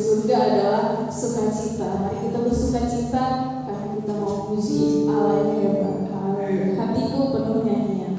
surga adalah sukacita. Mari kita bersukacita karena kita mau puji Allah yang hebat. Haleluya. Hatiku penuh nyanyian.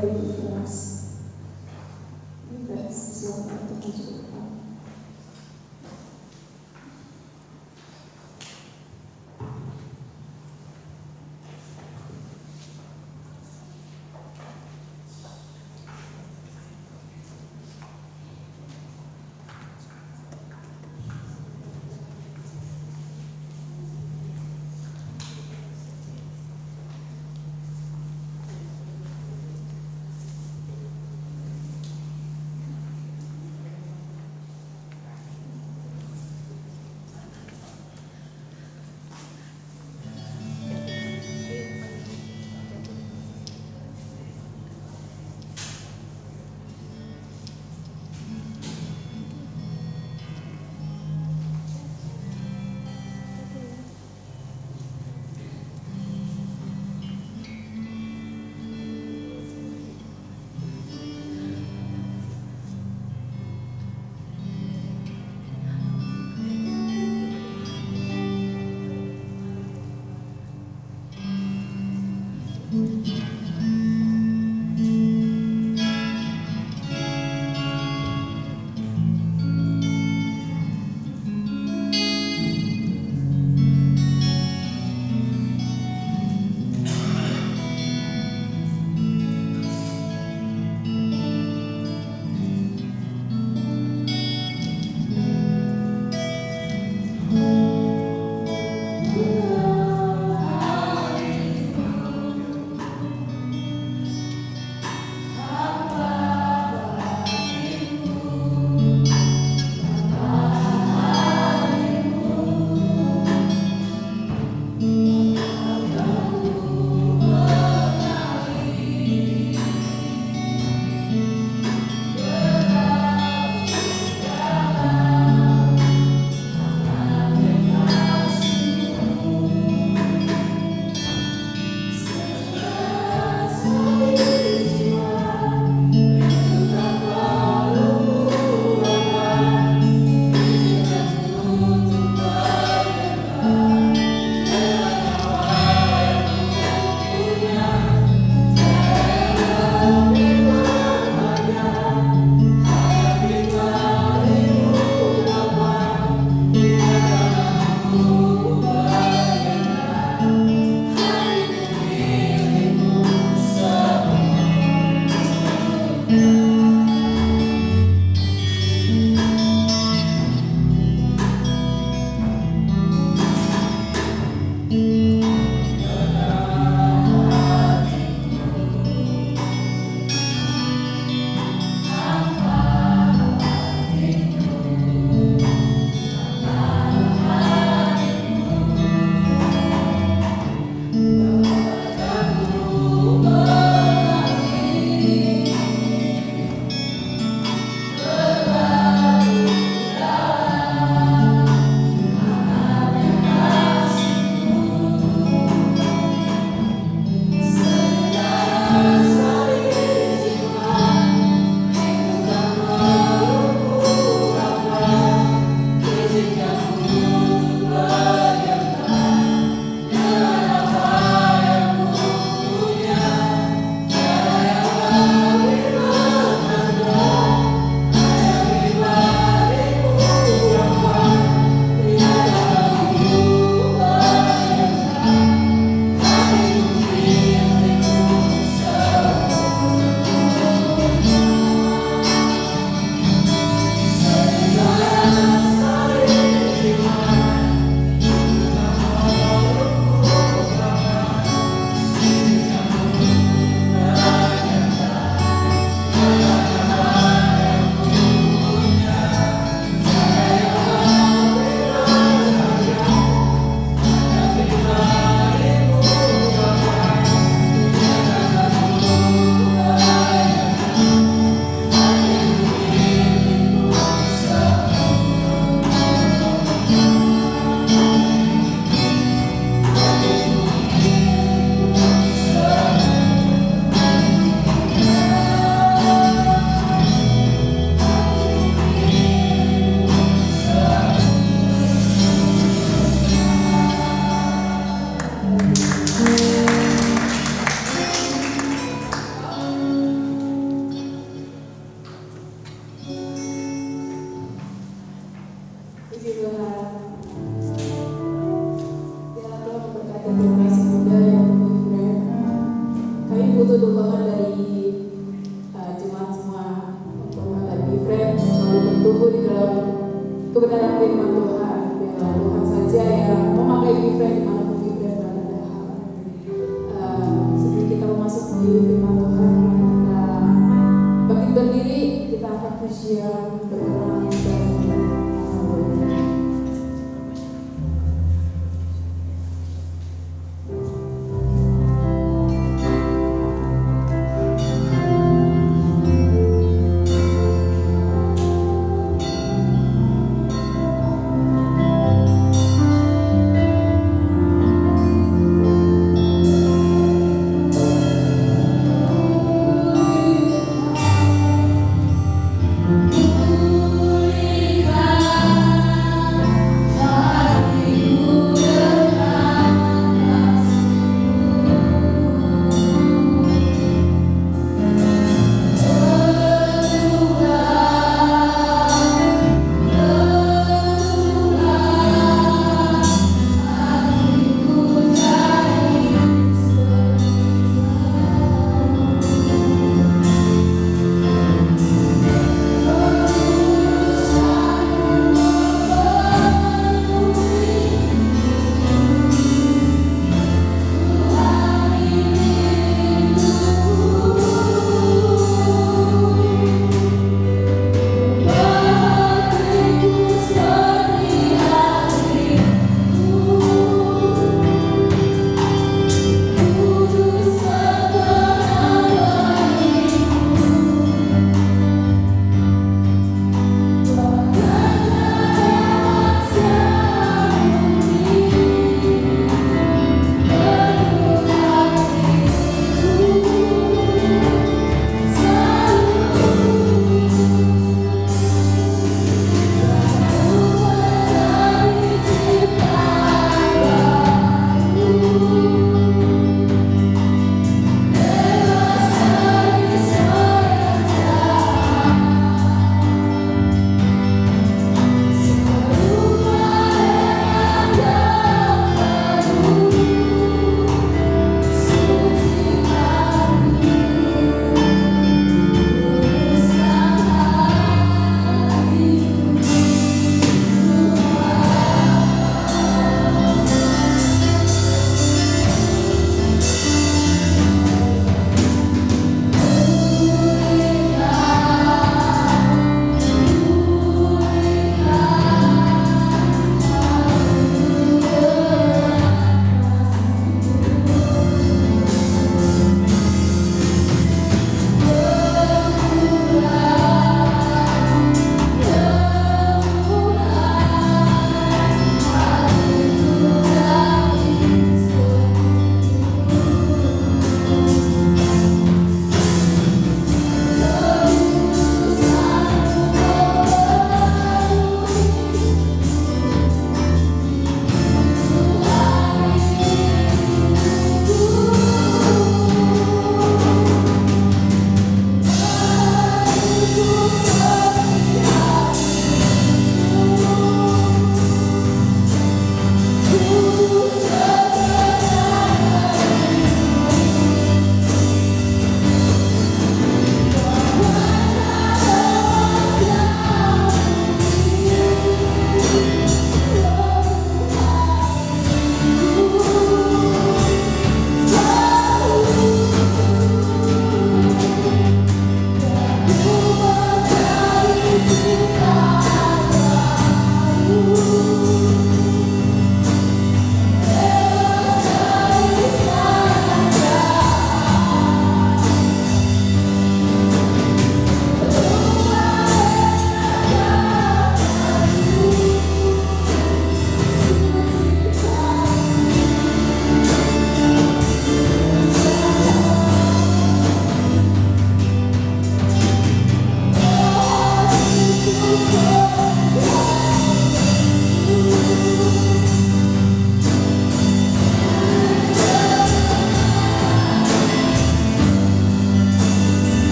berikhlas. Dan silakan untuk maju ke depan.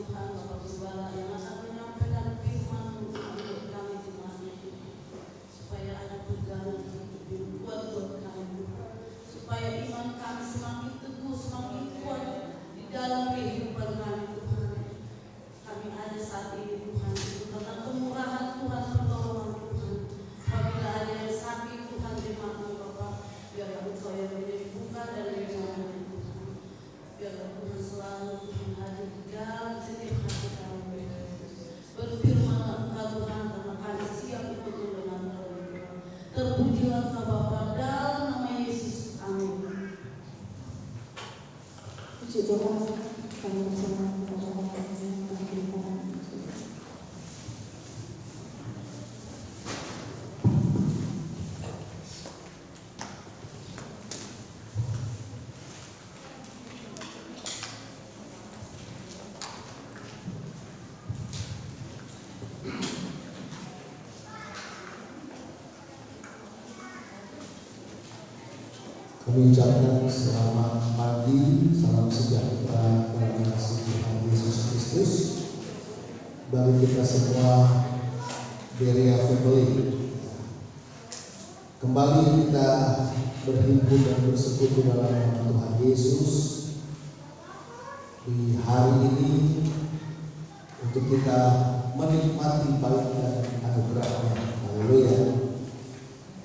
Tuhan Bapak Gembala yang akan menyampaikan firman-Mu untuk kami jemaat-Nya, supaya ada pegangan hidup yang kuat buat kami, Tuhan. Supaya iman kami semakin teguh, semakin kuat di dalam kehidupan kami, Tuhan. Kami ada saat ini, Tuhan, itu karena kemurahan Tuhan, pertolongan Tuhan. Apabila ada yang sakit, Tuhan, jemaat-Mu Bapak, biarlah Engkau yang menjadi buka dan menyembuhkan, Tuhan. Biarlah Tuhan selalu Tuhan hadir di dalam setiap hati kami. Berfirmanlah Engkau, Tuhan, karena kami siap untuk mendengar Tuhan. Terpujilah Engkau Bapa dalam nama Yesus. Amin. Puji Tuhan, kami bersama kepada Bapa yang telah berikan. Kami ucapkan selamat pagi, salam sejahtera dalam kasih Tuhan Yesus Kristus bagi kita semua, Berea Family. Kembali kita berhimpun dan bersekutu dalam nama Tuhan Yesus di hari ini untuk kita menikmati baik dan anugerah-Nya. Haleluya.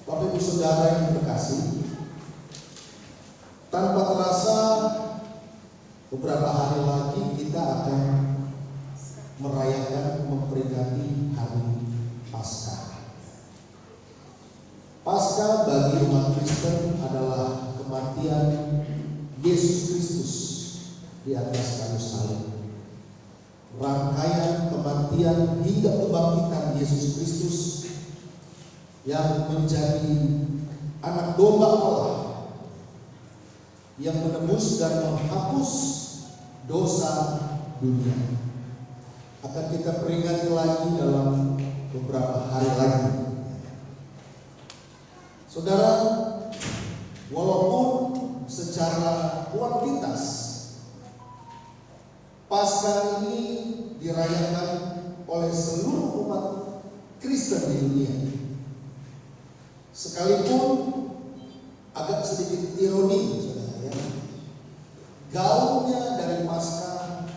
Bapak Ibu Saudara yang terkasih, tanpa terasa beberapa hari lagi kita akan merayakan, memperingati hari Paskah. Paskah bagi umat Kristen adalah kematian Yesus Kristus di atas kayu salib. Rangkaian kematian hingga kebangkitan Yesus Kristus yang menjadi anak domba Allah yang menebus dan menghapus dosa dunia. Akan kita peringati lagi dalam beberapa hari lagi. Saudara, walaupun secara kuantitas Paskah ini dirayakan oleh seluruh umat Kristen di dunia, sekalipun agak sedikit ironi, gaungnya dari Paskah,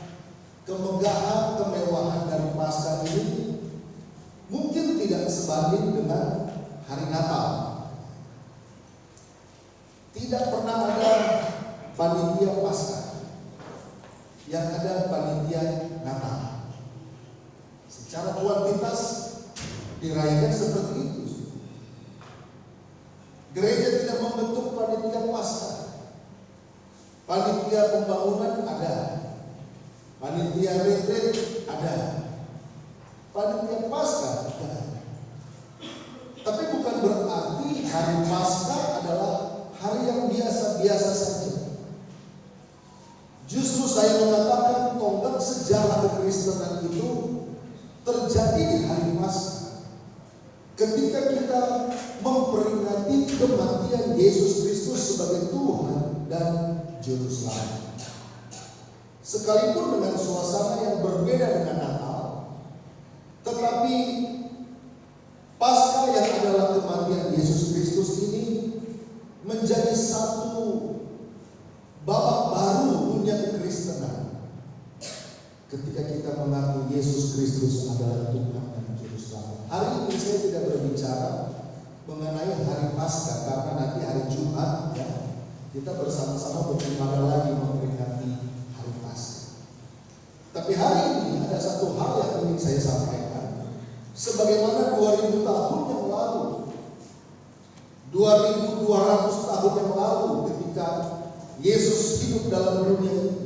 kemegahan, kemewahan dari Paskah ini mungkin tidak sebanding dengan hari Natal. Tidak pernah ada panitia Paskah, yang ada panitia Natal. Secara kuantitas dirayakan seperti itu. Gereja tidak membentuk panitia Paskah. Panitia pembangunan ada, panitia retret ada, panitia Paskah ada. Tapi bukan berarti hari Paskah adalah hari yang biasa-biasa saja. Justru saya mengatakan tonggak sejarah kekristenan itu terjadi di hari Paskah, ketika kita memperingati kematian Yesus Kristus sebagai Tuhan dan Juru Selamat. Sekalipun dengan suasana yang berbeda dengan Natal, tetapi Paskah yang adalah kematian Yesus Kristus ini menjadi satu babak baru dunia kekristenan ketika kita mengaku Yesus Kristus adalah Tuhan dan Juru Selamat. Hari ini saya tidak berbicara mengenai hari Paskah karena nanti hari Jumat ya, kita bersama-sama beribadah lagi memperingati hari Paskah. Tapi hari ini ada satu hal yang ingin saya sampaikan. Sebagaimana 2000 tahun yang lalu, 2200 tahun yang lalu ketika Yesus hidup dalam dunia ini,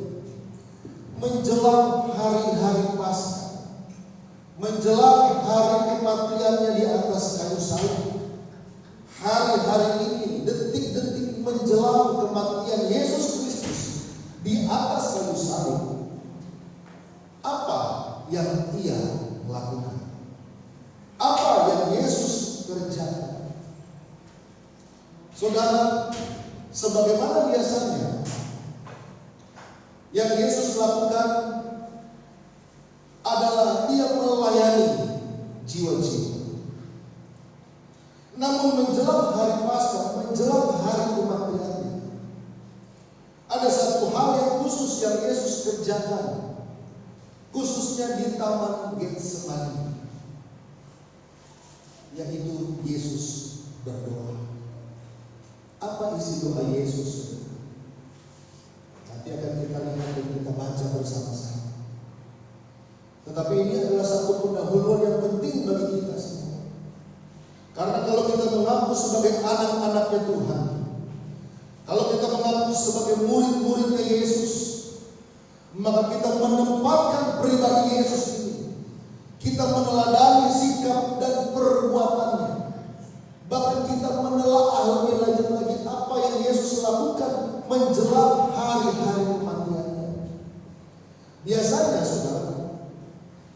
menjelang hari-hari Paskah, menjelang hari kematiannya di atas kayu salib, hari-hari ini, detik-detik menjelang kematian Yesus Kristus di atas kayu salib, apa yang Ia lakukan? Apa yang Yesus kerjakan? Saudara, sebagaimana biasanya yang Yesus lakukan kerjakan, khususnya di Taman Getsemani, yaitu Yesus berdoa. Apa isi doa Yesus? Nanti akan kita lihat dan kita baca bersama-sama. Tetapi ini adalah satu pendahuluan yang penting bagi kita semua. Karena kalau kita mengaku sebagai anak-anaknya Tuhan, kalau kita mengaku sebagai murid-muridnya Yesus, maka kita menempatkan pribadi Yesus ini. Kita meneladani sikap dan perbuatannya. Bahkan kita menelaah lebih lanjut lagi apa yang Yesus lakukan menjelang hari-hari kematiannya. Biasanya saudara,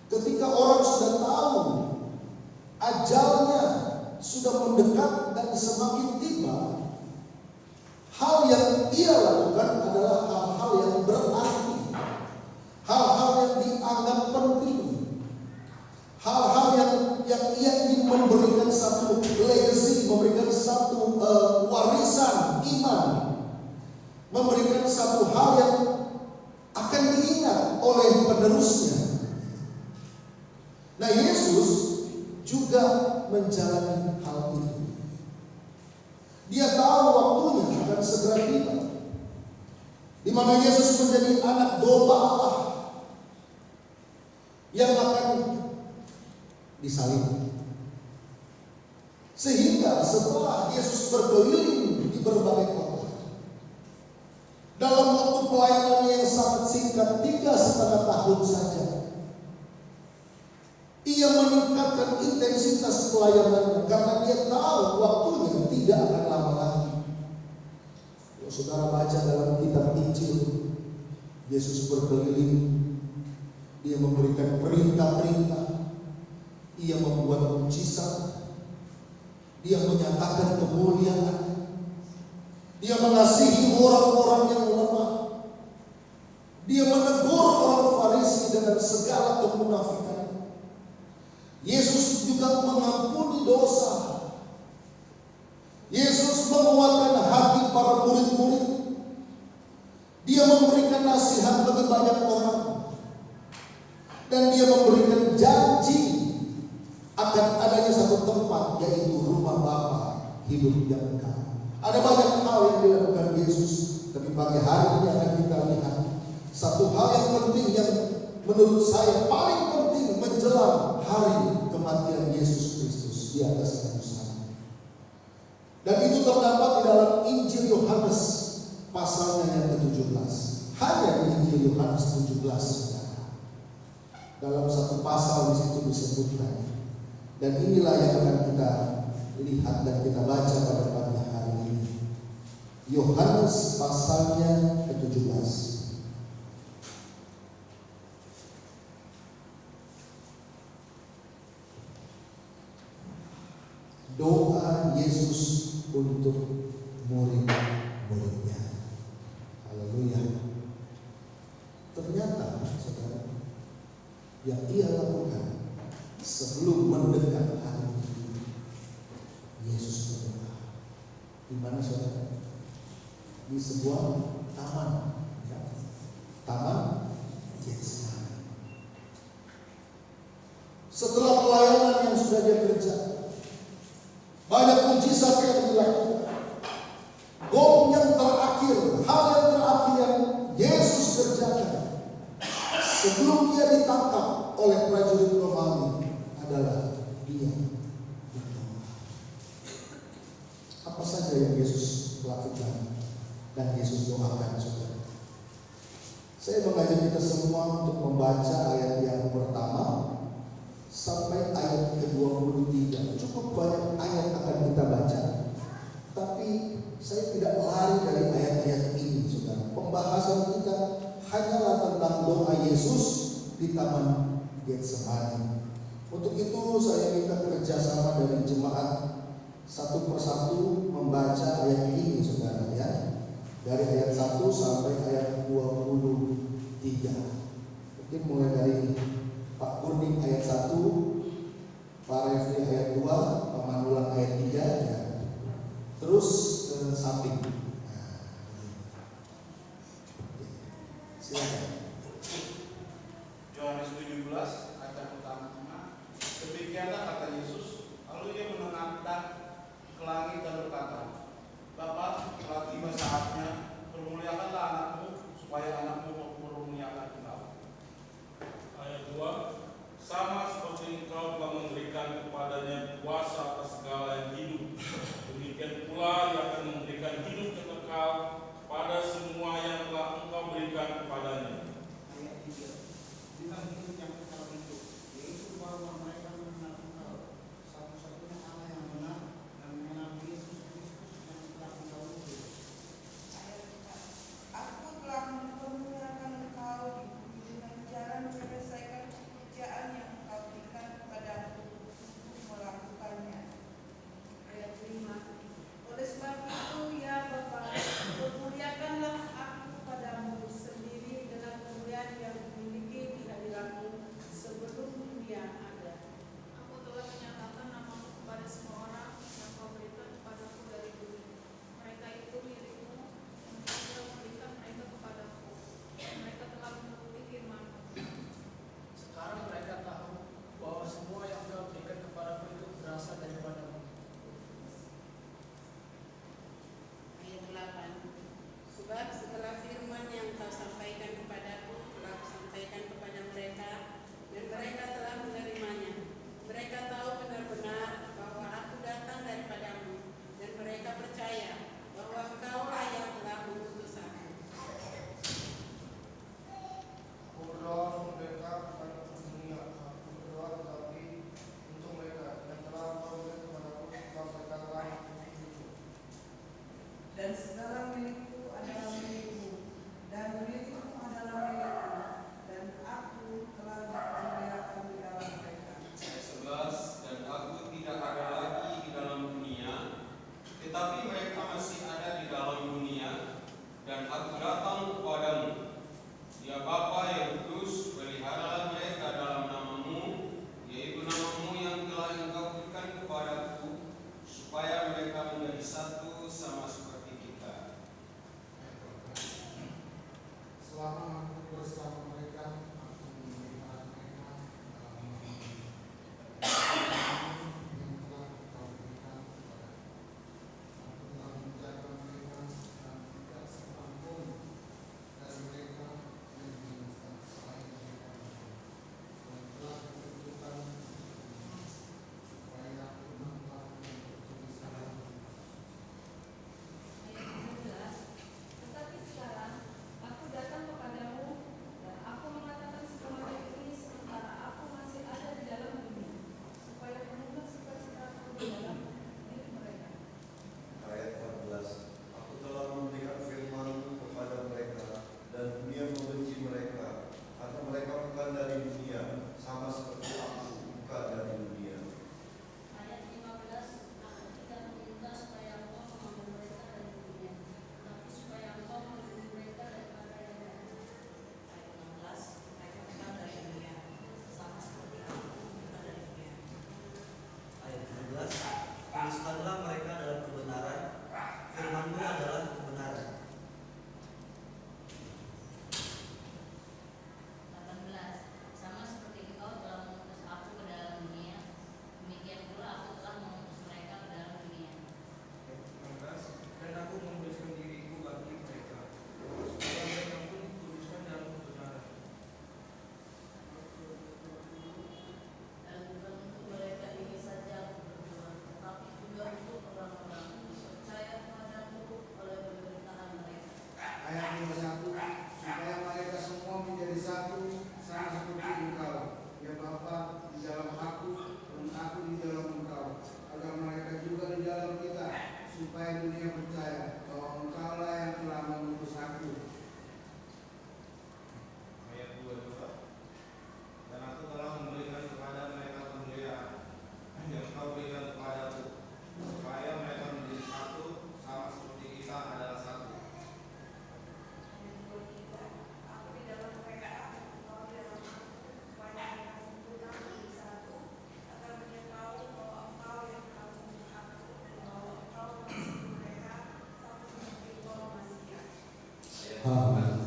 ketika orang sudah tahu ajalnya sudah mendekat dan semakin tiba, hal yang ia lakukan adalah hal-hal yang berarti, hal-hal yang dianggap penting, hal-hal yang ia ingin memberikan satu legacy, memberikan satu warisan iman, memberikan satu hal yang akan diingat oleh penerusnya. Nah, Yesus juga menjalani hal itu. Dia tahu waktunya akan segera tiba, di mana Yesus menjadi anak domba Allah yang akan disalib. Sehingga setelah Yesus berkeliling di berbagai kota, dalam waktu pelayanannya yang sangat singkat 3,5 tahun saja, ia meningkatkan intensitas pelayanannya karena dia tahu waktunya tidak akan lama lagi. Kalau saudara baca dalam kitab Injil, Yesus berkeliling, dia memberikan perintah-perintah, ia membuat mujizat, dia menyatakan kemuliaan, dia mengasihi orang-orang yang lemah, dia menegur orang Farisi dengan segala kemunafikan. Yesus juga mengampuni dosa. Yesus menguatkan hati para murid-murid. Dia memberikan nasihat bagi banyak orang. Dan dia memberikan janji akan adanya satu tempat, yaitu rumah Bapa hidup yang kekal. Ada banyak hal yang dilakukan Yesus, tapi pagi hari ini akan kita lihat satu hal yang penting, yang menurut saya paling penting menjelang hari kematian Yesus Kristus di atas kayu salib. Dan itu terdapat di dalam Injil Yohanes pasalnya yang ke-17. Hanya di Injil Yohanes 17, saudara. Dalam satu pasal di situ disebutkan. Dan inilah yang akan kita lihat dan kita baca pada pagi hari ini. Yohanes pasalnya ke-17. Doa Yesus untuk murid-muridnya. Haleluya. Ternyata saudara, yang ia lakukan sebelum mendekat hari itu, Yesus berdoa. Di mana saudara? Di sebuah taman, ya? Taman Getsemani. Setelah pelayanan yang sudah dia kerjakan, banyak mujizat yang dilakukan. Gong yang terakhir, hal yang terakhir yang Yesus kerjakan sebelum dia ditangkap oleh prajurit Romawi adalah dia berdoa. Apa saja yang Yesus lakukan dan Yesus doakan, saudara? Saya mengajak kita semua untuk membaca ayat yang pertama sampai ayat ke-23. Cukup banyak ayat akan kita baca, tapi saya tidak lari dari ayat-ayat ini, saudara. Pembahasan kita hanyalah tentang doa Yesus di Taman Getsemani. Untuk itu saya minta kerjasama dari jemaat satu persatu membaca ayat ini, saudara, ya. Dari ayat 1 sampai ayat 23. Mungkin mulai dari Pak Kurning ayat 1, Pak Refli ayat 2, Pak Manulang ayat 3, ya. Terus ke samping. Silakan. 12 ayat utama. Demikianlah kata Yesus, lalu ia menengadkan ke langit dan berkata, Bapa, telah tiba saatnya, permuliakanlah anakmu, supaya anakmu mempermuliakan engkau. Ayat 2, sama seperti engkau telah memberikan kepadanya kuasa atas segala yang hidup, demikian pula ia akan memberikan hidup kekal pada semua yang telah engkau berikan kepadanya. Ayat 3, berikan hidup yang kekal itu, yaitu bahwa mereka mengenal engkau, satu-satunya Allah yang benar, dan mengenal Yesus Kristus yang telah engkau utus. Ayat 4, Aku telah mempermuliakan engkau di bumi dengan cara menyelesaikan pekerjaan yang engkau berikan kepadaku untuk melakukannya. Ayat 5, Oleh sebab itu ya Bapa, permuliakanlah aku kepadamu sendiri dengan kemuliaan yang dimiliki di hadiratmu sebelum dunia ada. Aku telah menyatakan namamu kepada semua orang yang kau berikan kepadaku dari dulu. Mereka itu milikmu, engkau telah memberikan mereka kepadaku. Mereka telah menuruti firman-Mu. Sekarang mereka tahu bahwa semua yang engkau berikan kepadaku itu berasal daripadamu. Ayat 8, Sebab segala firman yang kau sampaikan kepadaku telah kusampaikan kepada mereka, dan mereka telah menerimanya. Mereka tahu benar-benar bahwa aku datang daripadamu, dan mereka percaya bahwa engkaulah yang telah mengutus aku. Aku berdoa untuk mereka bukan untuk dunia. Aku berdoa tetapi untuk mereka yang telah engkau berikan kepadaku, sebab mereka telah mengutusku. Dan segala milikku adalah milikmu, dan milikmu adalah milikku, dan aku telah dipermuliakan di dalam mereka. Ayat 11, dan aku tidak ada lagi di dalam dunia, tetapi mereka masih ada di dalam dunia, dan aku datang kepadamu. Ya Bapa yang kudus, peliharalah mereka dalam namamu, yaitu namamu yang telah engkau berikan kepadaku, supaya mereka menjadi satu sama seperti kita. Selama aku bersama mereka, aku memelihara mereka dalam namamu, yang telah engkau berikan kepadaku. Aku telah menjaga mereka dan tidak seorang pun dari mereka yang binasa selain daripadamu, dan telah ditentukan untukmu, supaya aku nampak dan berdiri sama Ayat 17, Tetapi sekarang aku datang kepadamu, dan aku mengatakan semuanya ini sementara aku masih ada di dalam dunia, supaya penuhlah sukacitaku di dalam diri mereka. Ayat 14, Aku telah memberikan firman kepada mereka, dan dunia membenci mereka, karena mereka bukan dari dunia, sama seperti aku bukan dari dunia. Ayat 15, Aku tidak meminta supaya engkau mengambil mereka dari dunia, tetapi supaya engkau melindungi mereka daripada yang jahat. Ayat 16, Mereka bukan dari dunia, sama seperti aku bukan dari dunia. Ayat 17, Tuliskanlah mereka dalam kebenaran, firman-Mu adalah kebenaran. 18, Sama seperti engkau telah mengutus aku ke dalam dunia, demikian pula aku telah mengutus mereka ke dalam dunia. Ayat 19, dan aku memberikan diriku bagi mereka, supaya mereka pun dikuduskan dalam kebenaran. Dan bukan untuk mereka ini saja aku berdoa, tetapi juga untuk orang-orang yang percaya kepadaku oleh pemberitaan mereka. Ayat 21, supaya mereka semua menjadi satu, sama seperti engkau, ya Bapa, di dalam aku, dan aku di dalam engkau, agar mereka juga di dalam kita, supaya dunia percaya bahwa engkaulah yang telah mengutus aku. Ayat 22, Dan aku telah memberikan kepada mereka kemuliaan yang kau berikan kepadaku, supaya mereka menjadi satu, sama seperti kita adalah satu. Ayat 23, Aku di dalam mereka, engkau di dalam aku, supaya mereka sempurna menjadi satu, agar mereka tahu bahwa engkau yang telah mengutus aku, dan bahwa engkau mengasihi mereka sama seperti engkau mengasihi aku. Amin.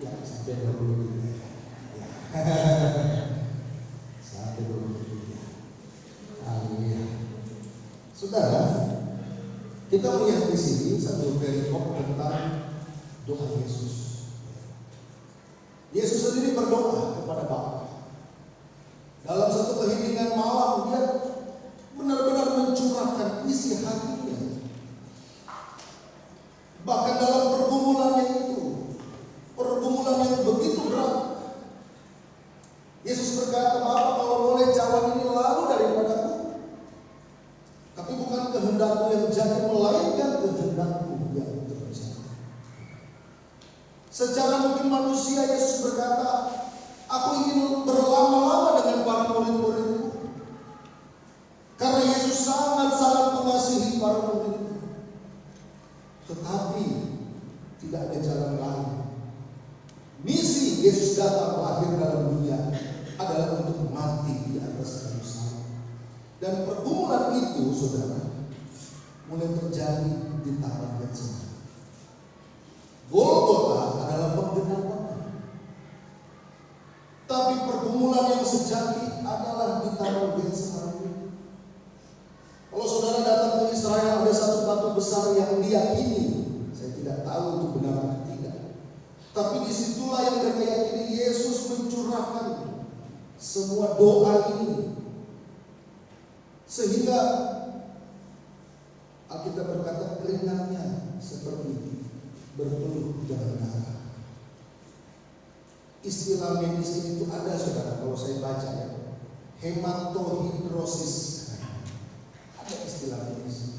Ya, sampai 20. Saudara, kita melihat di sini satu perikop tentang doa Yesus. Yesus sendiri berdoa kepada Bapa. Dalam satu keheningan malam dia benar-benar mencurahkan isi hatinya. Bahkan dalam pergumulannya itu, pergumulan yang begitu berat, Yesus berkata, Bapa, kalau boleh cawan ini lalu daripadaku, tapi bukan kehendakmu yang jadi, melainkan kehendakmu yang terjadi. Secara mungkin manusia Yesus berkata, aku ingin berlama-lama dengan para murid-muridku, karena Yesus sangat-sangat mengasihi para muridnya. Tetapi tidak ada jalan lain. Misi Yesus datang lahir dalam dunia adalah untuk mati di atas kayu salib. Dan pergumulan itu, saudara, mulai terjadi di Taman Getsemani. Golgota adalah penggenapan. Tapi pergumulan yang sejati adalah di Taman Getsemani. Kalau saudara datang ke Israel, ada satu batu besar yang diyakini, saya tidak tahu itu benar atau tidak, tapi disitulah yang mereka yakini Yesus mencurahkan semua doa ini, sehingga Alkitab berkata keringatnya seperti berpeluh dengan darah. Istilah medis ini itu ada, saudara, kalau saya baca ya, hematohidrosis. Ada istilah medis.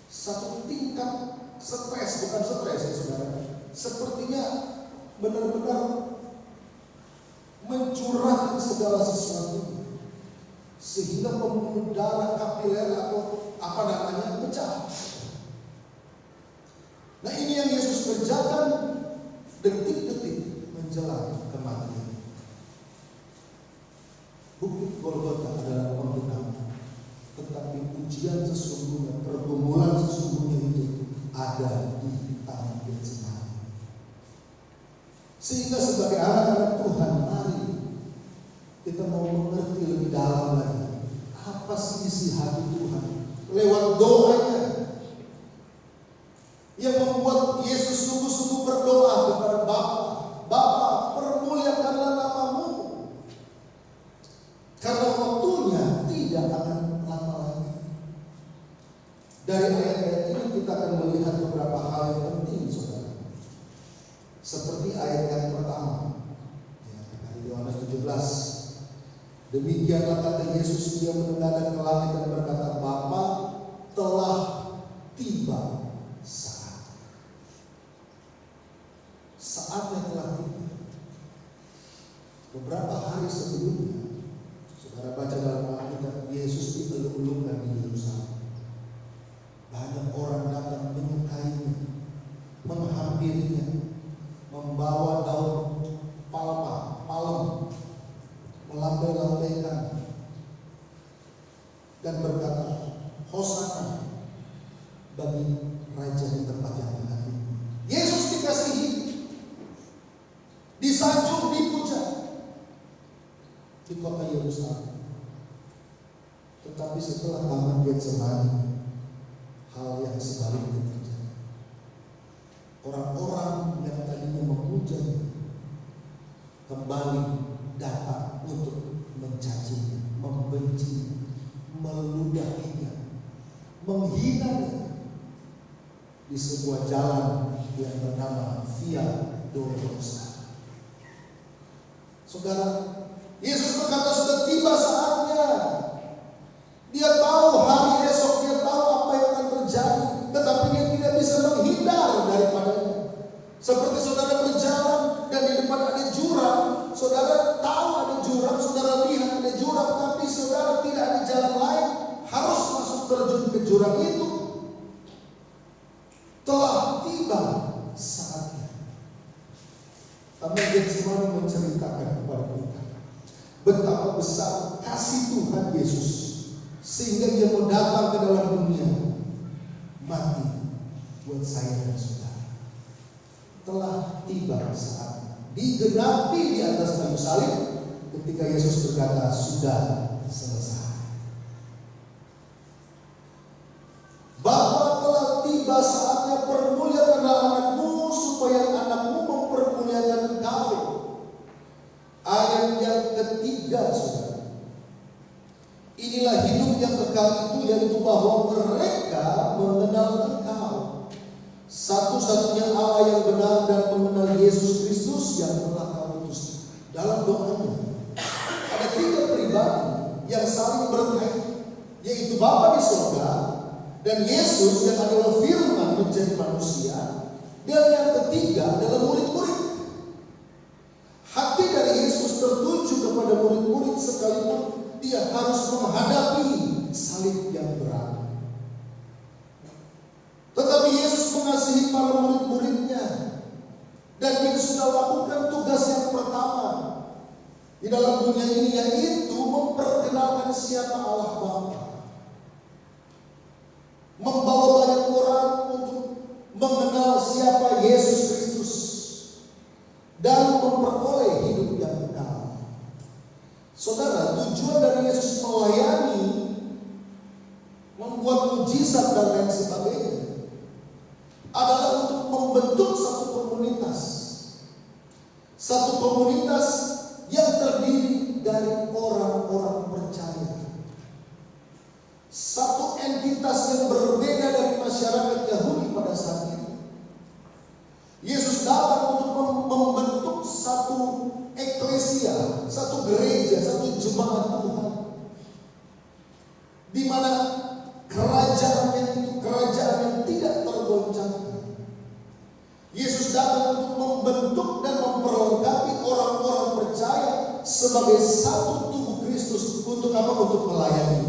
Satu tingkat stres, bukan stres ya saudara, sepertinya benar-benar mencurahkan segala sesuatu sehingga pembuluh darah kapiler atau apa namanya pecah. Nah, ini yang Yesus kerjakan detik-detik menjelang kematian. Bukit Golgota adalah penggenapan, tetapi ujian sesungguhnya, pergumulan sesungguhnya itu ada di Taman Getsemani. Sehingga sebagai anak-anak Tuhan, mari kita mau mengerti lebih dalam lagi apa sih isi hati Tuhan lewat doanya yang membuat Yesus sungguh-sungguh berdoa kepada Bapa. Bapa, permuliakanlah namamu, karena waktunya tidak akan lama lagi. Dari ayat-ayat ini kita akan melihat beberapa hal yang penting, saudara. Seperti ayat yang pertama, dari Yohanes 17. Demikianlah kata Yesus, dia menengadahkan ke langit dan berkata, Bapa, telah tiba saatnya telah tiba. Beberapa hari sebelumnya, saudara baca dalam Alkitab, Yesus dielung-elungkan di Yerusalem. Banyak orang datang menyukainya, menghampirinya, membawa daun palem, melambai-lambaikan dan berkata, Hosana bagi Raja di tempat yang tinggi. Yesus dikasihi, disanjung, dipuja di kota Yerusalem. Tetapi setelah Taman Getsemani, hal yang sebaliknya terjadi. Orang-orang yang tadinya memuja kembali datang untuk mencacinya, membenci, meludahinya, menghinanya di sebuah jalan yang bernama Via Dolorosa. Saudara, Yesus berkata sudah tiba saatnya. Dia tahu hari esok, dia tahu apa yang akan terjadi, tetapi dia tidak bisa menghindar daripadanya. Seperti saudara berjalan dan di depan ada jurang, saudara tahu ada jurang, saudara lihat ada jurang, tapi saudara tidak ada jalan lain, harus masuk terjun ke jurang itu. Telah tiba saatnya. Taman Getsemani menceritakan kepada kita betapa besar kasih Tuhan Yesus, sehingga dia mau datang ke dalam dunia, mati buat saya dan saudara. Telah tiba saatnya, digenapi di atas kayu salib ketika Yesus berkata sudah selesai. ayat yang ketiga, saudara. Inilah hidup yang kekal itu, yaitu bahwa mereka mengenal Engkau, satu-satunya Allah yang benar, dan mengenal Yesus Kristus yang telah Kau utus. Dalam doanya ada 3 pribadi yang saling berkait, yaitu Bapa di surga, dan Yesus yang adalah firman menjadi manusia, dan yang ketiga adalah murid-murid. Hati dari Yesus tertuju kepada murid-murid sekalipun dia harus menghadapi salib yang berat. Tetapi Yesus mengasihi para murid-muridnya, dan dia sudah lakukan tugas yang pertama di dalam dunia ini, yaitu memperkenalkan siapa Allah Bapa, membawa banyak orang untuk mengenal siapa Yesus Kristus dan memperoleh hidup yang kekal. Saudara, tujuan dari Yesus melayani, membuat mujizat dan lain sebagainya adalah untuk membentuk satu komunitas. Satu komunitas yang terdiri dari orang-orang percaya. Satu entitas yang berbeda dari masyarakat Yahudi pada saat itu. Yesus datang untuk membentuk satu eklesia, satu gereja, satu jemaat Tuhan, di mana kerajaannya itu kerajaan yang tidak tergoncangkan. Yesus datang untuk membentuk dan memperlengkapi orang-orang percaya sebagai satu tubuh Kristus. Untuk apa? Untuk melayani,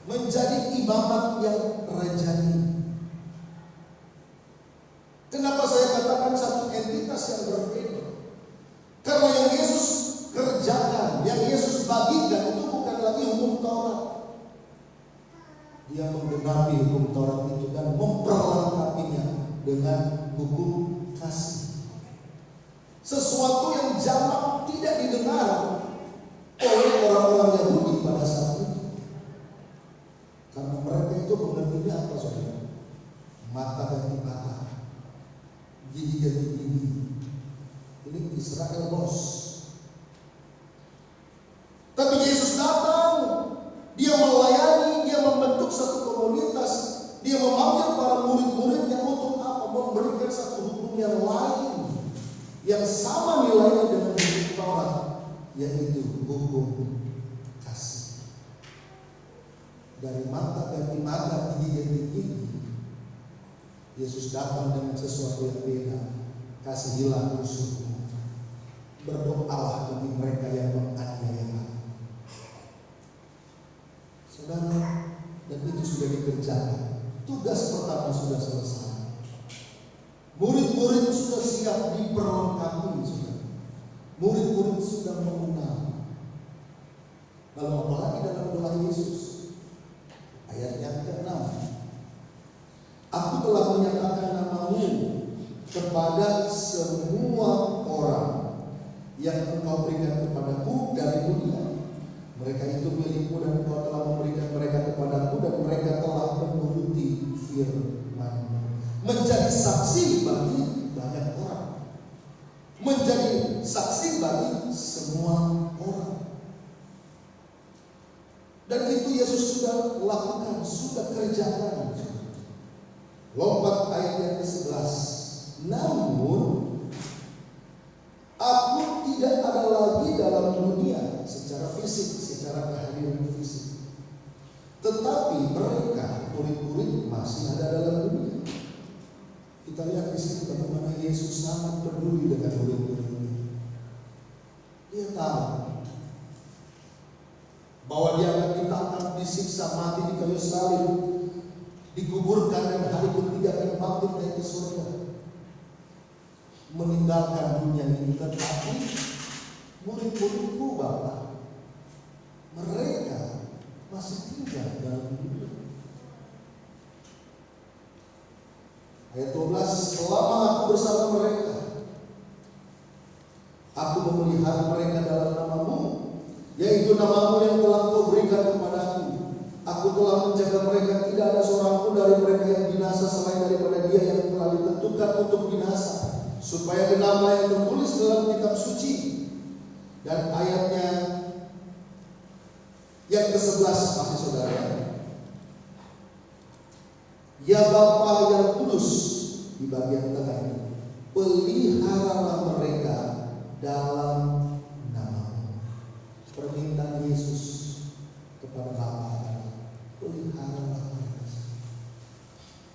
menjadi imamat yang rajani. Kenapa saya katakan satu entitas yang berbeda? Karena yang Yesus kerjakan, yang Yesus bagikan itu bukan lagi hukum Taurat. Dia menggenapi hukum Taurat itu dan memperlengkapinya dengan hukum kasih. Sesuatu yang jamak tidak didengar oleh orang-orang Yahudi pada saat itu. Karena mereka itu mengertinya apa, saudara? Mata ganti mata, gigi ganti gigi. Ini Israel bos. Tapi Yesus datang, dia melayani, dia membentuk satu komunitas, dia memanggil para murid-muridnya untuk apa? Memberikan satu hukum yang lain, yang sama nilainya dengan hukum Taurat, yaitu hukum kasih. Dari mata ganti mata, gigi ganti gigi, Yesus datang dengan sesuatu yang beda. Kasihilah musuhmu, berdoalah bagi mereka yang menganiaya. Saudara, dan itu sudah dikerjakan. Tugas pertama sudah selesai. Murid-murid sudah siap diperlengkapi, saudara. Murid-murid sudah mengenal. Lalu apalagi dalam doa Yesus? Ayat yang ke-6. Aku telah menyatakan namamu kepada semua orang yang Engkau berikan kepadaku dari dunia. Mereka itu milikmu, dan Engkau telah memberikan mereka kepadaku, dan mereka telah menuruti firman-Mu. Menjadi saksi bagi banyak orang, menjadi saksi bagi semua orang. Dan itu Yesus sudah lakukan, sudah kerjakan. Lompat ayat yang ke-11. Namun aku tidak ada lagi dalam dunia secara fisik, secara kehadiran fisik. Tetapi mereka, murid-murid, masih ada dalam dunia. Kita lihat di sini bagaimana Yesus sangat peduli dengan murid-murid ini. Dia tahu bahwa dia akan ditangkap, disiksa, mati di kayu salib, dikuburkan, dan hari ketiga akan bangkit naik ke surga, meninggalkan dunia ini. Tetapi murid-muridku, Bapak, mereka masih tinggal dalam dunia. Ayat 12, selama aku bersama mereka, aku memelihara mereka dalam namamu, yaitu namamu yang telah Kau berikan kepadaku. Aku telah menjaga mereka, tidak ada seorang pun dari mereka yang binasa selain daripada dia yang telah ditentukan untuk binasa, supaya genaplah yang tertulis dalam kitab suci. Yang ke-11 masih saudara. Ya Bapa yang kudus, di bagian tengah ini, peliharalah mereka dalam nama-Mu. Permintaan Yesus kepada Bapa, peliharalah mereka.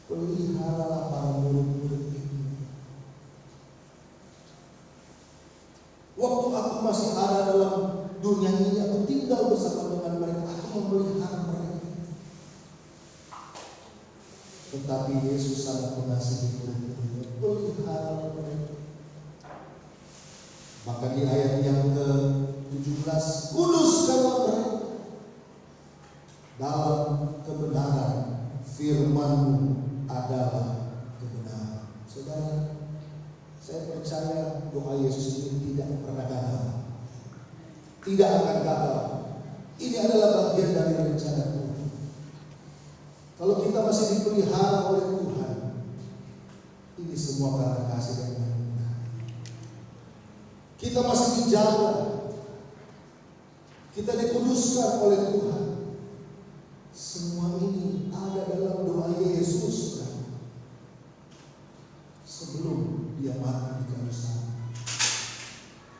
Peliharalah para murid-murid ini. Waktu aku masih ada dalam dunia ini, aku tinggal bersama dengan mereka, aku memelihara mereka. Tetapi Yesus sangat mengasihi murid-muridnya, peliharalah mereka. Maka di ayat yang ke-17, kuduskanlah mereka dalam kebenaran, firman-Mu adalah kebenaran. Saudara, saya percaya doa Yesus ini tidak pernah gagal. Tidak akan gagal. Ini adalah bagian dari rencana Tuhan. Kalau kita masih dipelihara oleh Tuhan, ini semua karena kasih dan karunia. Kita masih dijaga, kita dikuduskan oleh Tuhan. Semua ini ada dalam doa Yesus sebelum dia mati di kayu salib.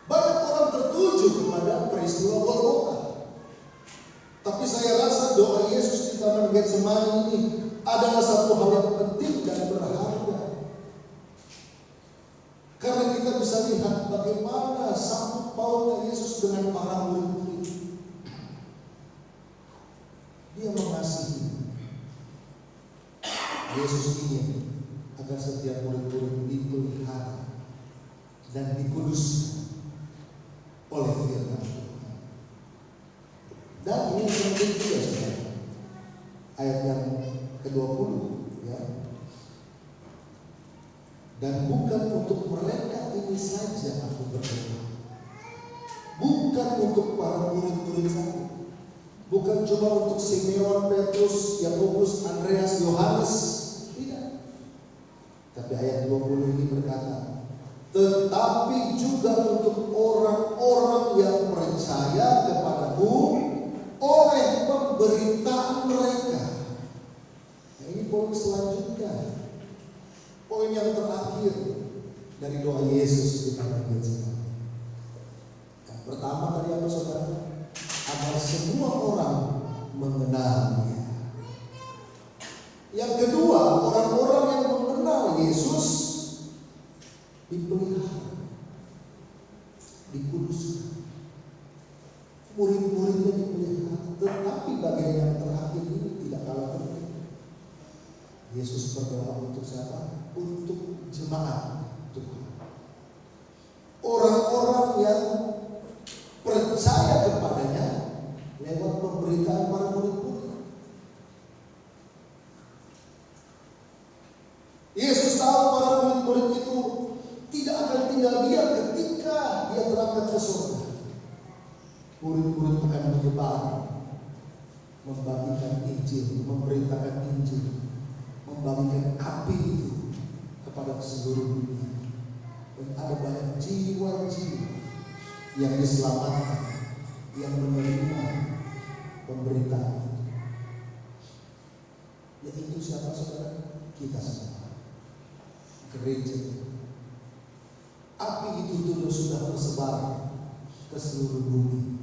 Banyak orang tertuju kepada peristiwa Golgota, tapi saya rasa doa Yesus di Taman Getsemani ini adalah satu hal yang penting dan berharga, karena kita bisa lihat bagaimana sangkut pautnya Yesus dengan para murid-murid. Dia mengasihi. Yesus ingin agar setiap murid-murid dipelihara dan dikuduskan oleh firman Tuhan. Dan ini penting juga, saudara. Ayat yang ke-20, ya. Dan bukan untuk mereka ini saja aku berdoa. Bukan untuk para murid-murid saja. Bukan cuma untuk Simeon, Petrus, Yakobus, Andreas, Yohanes. Tidak. Tapi ayat 20 ini berkata, tetapi juga untuk orang-orang yang percaya kepadamu oleh pemberitaan mereka. Nah, ini poin selanjutnya. Poin yang terakhir dari doa Yesus di Taman Getsemani. Yang pertama tadi apa, saudara? Agar semua orang mengenal Dia. Yang kedua, orang-orang yang mengenal Yesus dipelihara, dikuduskan. Murid-muridnya dipelihara. Tetapi bagian yang terakhir ini tidak kalah penting. Yesus berdoa untuk siapa? Untuk jemaat Tuhan. Orang-orang yang percaya kepadanya lewat pemberitaan para murid-murid. Yesus tahu para murid-murid itu tidak akan tinggal diam ketika dia terangkat ke surga. Murid-murid akan menyebar, membagikan Injil, memberitakan Injil, membagikan api itu kepada seluruh dunia. Dan ada banyak jiwa-jiwa yang diselamatkan, yang menerima pemberitaan itu. Yaitu siapa, saudara? Kita semua, gereja. Api itu dulu sudah tersebar ke seluruh bumi,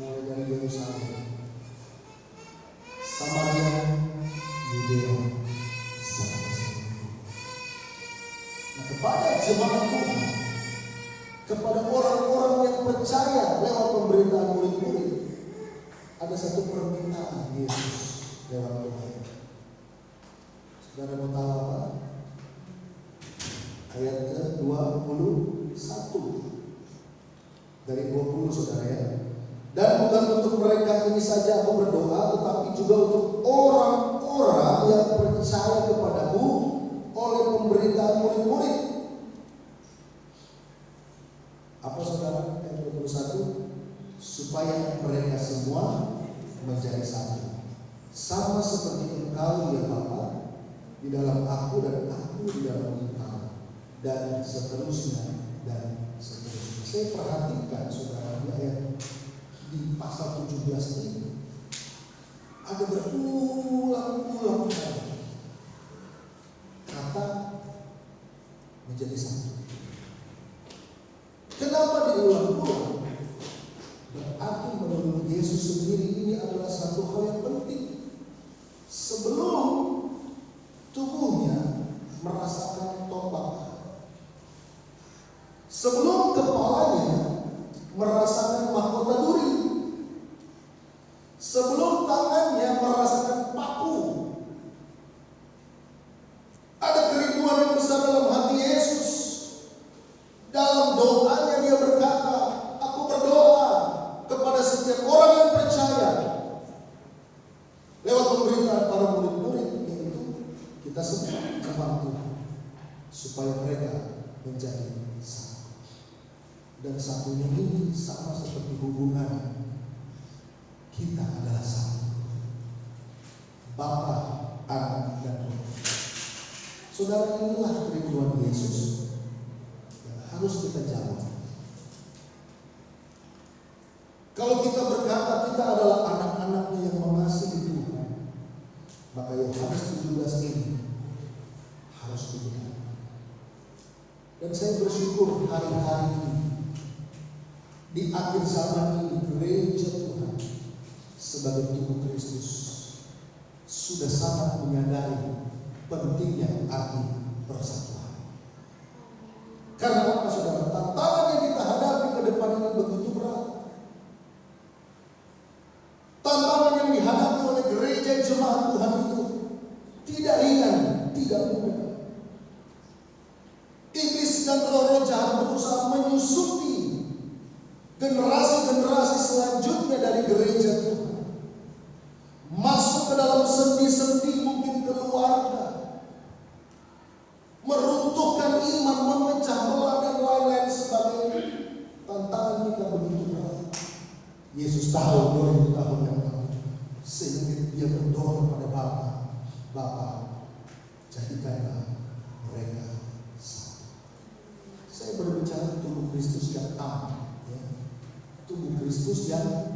mulai dari Yerusalem, Samaria, Yudea, sampai seluruh. Nah, kepada jemaat Tuhan, kepada orang-orang yang percaya lewat pemberitaan murid-murid, ada satu permintaan Yesus lewat doa. Saudara mau tahu apa? Ayat ke-21 dari 20, saudara, ya. Dan bukan untuk mereka ini saja aku berdoa, tetapi juga untuk orang-orang yang percaya kepadamu oleh pemberitaan murid-murid. Apa, saudara? Ayat 21, supaya mereka semua menjadi satu, sama seperti Engkau ya Bapa di dalam aku dan aku di dalam Engkau, dan seterusnya dan seterusnya. Saya perhatikan, saudara, di ayat 22 di pasal 17 ini ada berulang-ulang kali kata menjadi satu. Kenapa diulang-ulang? Berarti menurut Yesus sendiri ini adalah satu hal yang penting. Sebelum tubuhnya merasakan tombak, sebelum kepalanya merasakan mahkota duri, sebelum tangannya merasakan paku, ada kerinduan yang besar dalam hati Yesus. Dalam doanya dia berkata, aku berdoa kepada setiap orang yang percaya lewat pemberitaan para murid-murid, yaitu kita semua jemaat Tuhan, supaya mereka menjadi satu. Dan satunya ini sama seperti hubungan kita adalah satu, Bapa, Anak, dan Roh. Saudara, inilah kerinduan Yesus yang harus kita jawab. Kalau kita berkata kita adalah anak-anaknya yang mengasihi Tuhan, maka Yohanes 17 ini harus dibenahi. Dan saya bersyukur hari-hari ini, di akhir zaman ini, gereja Tuhan sebagai tubuh Kristus sudah sangat menyadari pentingnya arti persatuan. Karena apa, saudara? Tantangan yang kita hadapi ke depan ini begitu berat. Tantangan yang dihadapi oleh gereja jemaat Tuhan itu tidak ringan, tidak mudah. Iblis dan roh-roh jahat berusaha menyusupi generasi-generasi selanjutnya dari gereja Tuhan, masuk ke dalam sendi-sendi mungkin keluarga, meruntuhkan iman, memecah belah dan lain-lain sebagainya. Tantangan kita begitu berat. Yesus tahu 2000 tahun yang lalu, sehingga dia berdoa kepada Bapa, Bapa, jadikanlah mereka satu. Saya berbicara tubuh Kristus yang aman, ya. Tubuh Kristus yang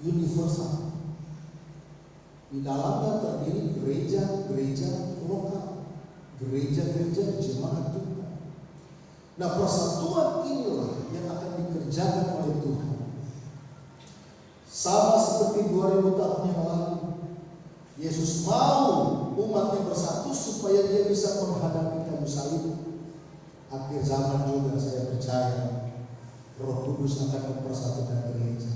universal. Di dalamnya terdiri gereja-gereja lokal, gereja-gereja jemaat Tuhan. Nah, persatuan inilah yang akan dikerjakan oleh Tuhan. Sama seperti 2000 tahun yang lalu, Yesus mau umatnya bersatu supaya dia bisa menghadapi kayu salib. Akhir zaman juga saya percaya Roh Kudus akan mempersatukan gereja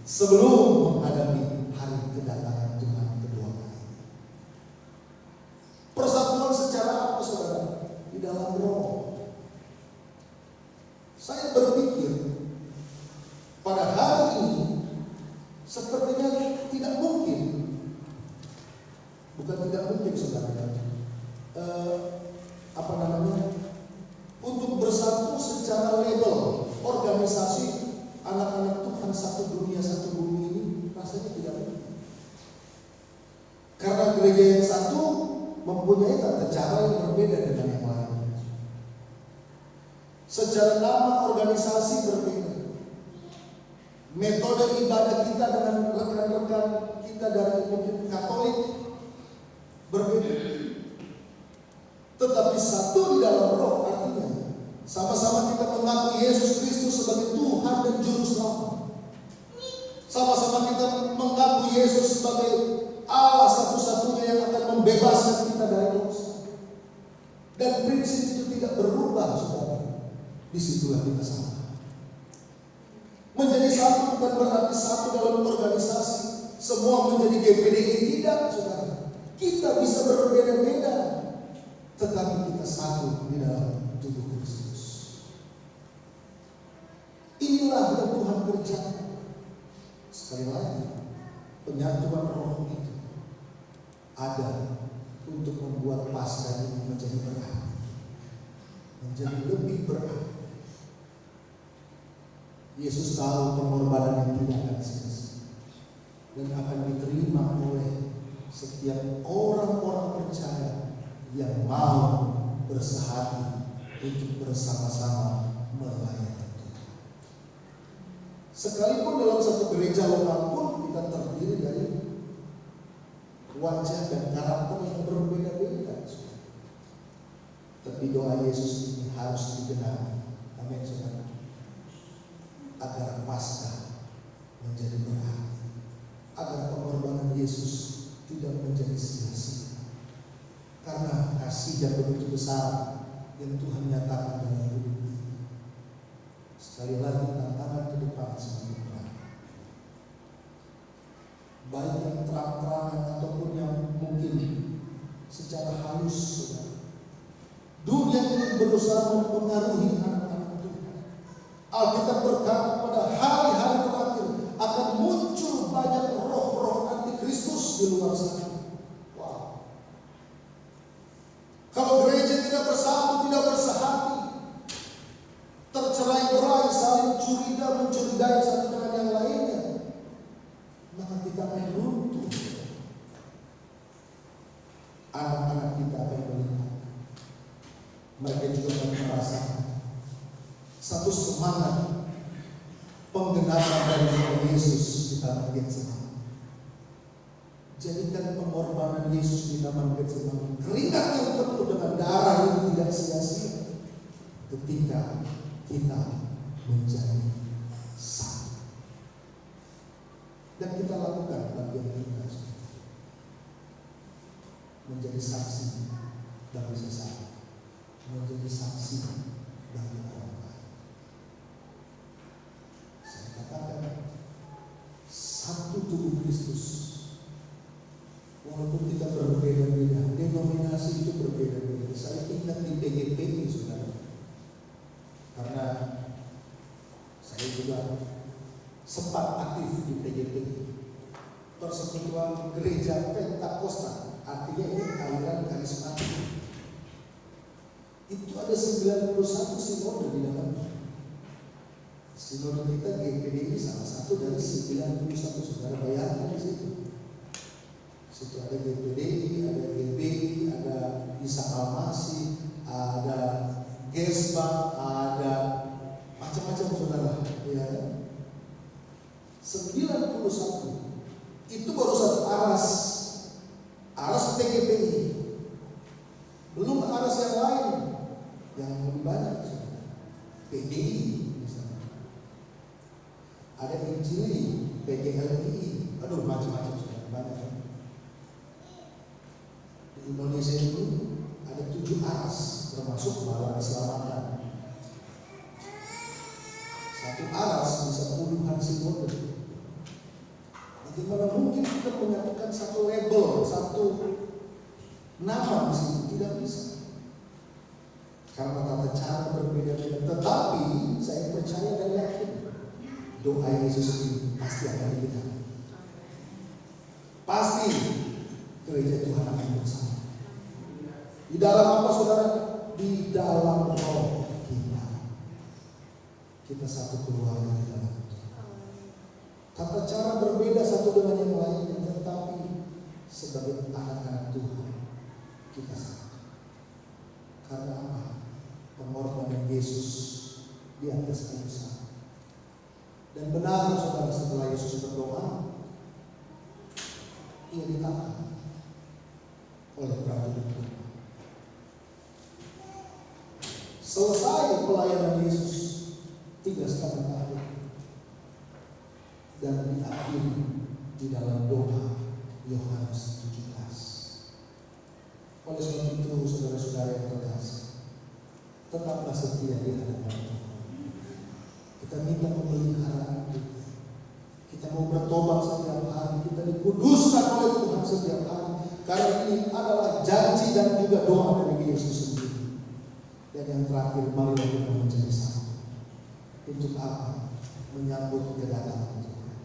sebelum menghadapi hari kedatangan Tuhan kedua kali. Persatuan secara apa, saudara? Di dalam roh. Saya berpikir pada hari ini sepertinya tidak mungkin, bukan tidak mungkin, saudara, untuk bersatu secara legal, organisasi anak-anak Tuhan satu dunia satu bumi ini rasanya tidak mungkin. Karena gereja yang satu mempunyai tata cara yang berbeda dengan yang lain. Secara nama organisasi berbeda. Metode ibadah kita dengan rekan-rekan kita dari mungkin Katolik berbeda. Tetapi satu di dalam roh, artinya sama-sama kita mengaku Yesus Kristus sebagai Tuhan dan Juru Selamat. Sama-sama kita mengaku Yesus sebagai Allah satu-satunya yang akan membebaskan kita dari dosa. Dan prinsip itu tidak berubah, saudara. Disitulah kita sama. Menjadi satu bukan berarti satu dalam organisasi, semua menjadi GPDI, tidak, saudara. Kita bisa berbeda-beda, tetapi kita satu di dalam tubuh Kristus. Inilah yang Tuhan kerjakan. Sekali lagi, penyatuan roh itu ada untuk membuat Paskah ini menjadi berat, menjadi lebih berat. Yesus tahu pengorbanan yang tidak akan sia-sia dan akan diterima oleh setiap orang-orang percaya yang mau bersehati untuk bersama-sama melayani Tuhan. Sekalipun dalam satu gereja lokal pun kita terdiri dari wajah dan karakter yang berbeda-beda. Tapi doa Yesus ini harus digenapi. Amin, saudara. Agar Paskah menjadi berarti, agar pengorbanan Yesus tidak menjadi sia-sia. Karena kasih yang begitu besar yang Tuhan nyatakan dalam hidup ini. Sekali lagi tantangan ke depan semakin berat. Baik yang terang-terangan ataupun yang mungkin secara halus, saudara. Dunia ini berusaha mempengaruhi anak-anak Tuhan. Alkitab berkata pada hari-hari terakhir akan muncul banyak roh-roh antikristus di luar sana. Wow. Kalau gereja tidak bersatu, tidak bersehati, tercerai-berai, saling curiga, mencurigai satu dengan yang lainnya, maka kita akan runtuh. Anak-anak kita akan melihat. Mereka juga akan merasakan satu semangat penggenapan dari Yesus di Taman Getsemani. Jadikan pengorbanan Yesus di Taman Getsemani keringat yang penuh dengan darah yang tidak sia-sia ketika kita menjadi satu. Dan kita lakukan bagian kita menjadi saksi bagi sesama, menjadi saksi bagi orang lain. Saya katakan satu tubuh Kristus. Walaupun kita berbeda-beda, denominasi itu berbeda-beda. Saya ingat di PGPI, saudara, karena saya juga sempat aktif di PGPI, Persekutuan Gereja Pentakosta, artinya ini aliran karismatik. Itu ada 91 sinode di dalamnya. Sinode kita GPDI salah satu dari 91, saudara bayangkan di situ. Situ ada GPDI, ada GBI, ada Isa Almasi, ada Gesba, ada macam-macam, saudara. Ya, 91. Itu baru satu aras PGPI. Belum aras yang lain yang lebih banyak, saudara. PGI misalnya. Ada Injili, PGLI, aduh macam-macam, saudara, banyak. Di Indonesia ini ada 7 aras, termasuk Malam Keselamatan. Satu aras bisa puluhan sinode. Bagaimana mungkin kita menyatukan satu label, satu nama di sini? Tidak bisa. Karena tata cara berbeda-beda. Tetapi saya percaya dan yakin doa Yesus ini pasti akan diberikan. Pasti gereja Tuhan akan bersama. Di dalam apa, saudara? Di dalam roh kita. Kita satu keluarga di dalam itu. Tata cara berbeda satu dengan yang lainnya, tetapi sebagai anak-anak Tuhan kita satu. Karena apa? Pengorbanan Yesus di atas kayu salib. Dan benar, saudara, setelah Yesus berdoa, ia ditangkap oleh prajurit Tuhan. Selesai pelayanan Yesus 3,5 tahun dan diakhiri di dalam doa Yohanes 17. Oleh sebab itu, saudara-saudara yang terkasih, tetaplah setia di hadapan Tuhan. Kita minta pemeliharaan kita. Kita mau bertobat setiap hari. Kita dikuduskan oleh Tuhan setiap hari. Karena ini adalah janji dan juga doa dari Yesus sendiri. Dan yang terakhir, marilah kita menjadi satu. Untuk apa? Menyambut kedatangan Tuhan.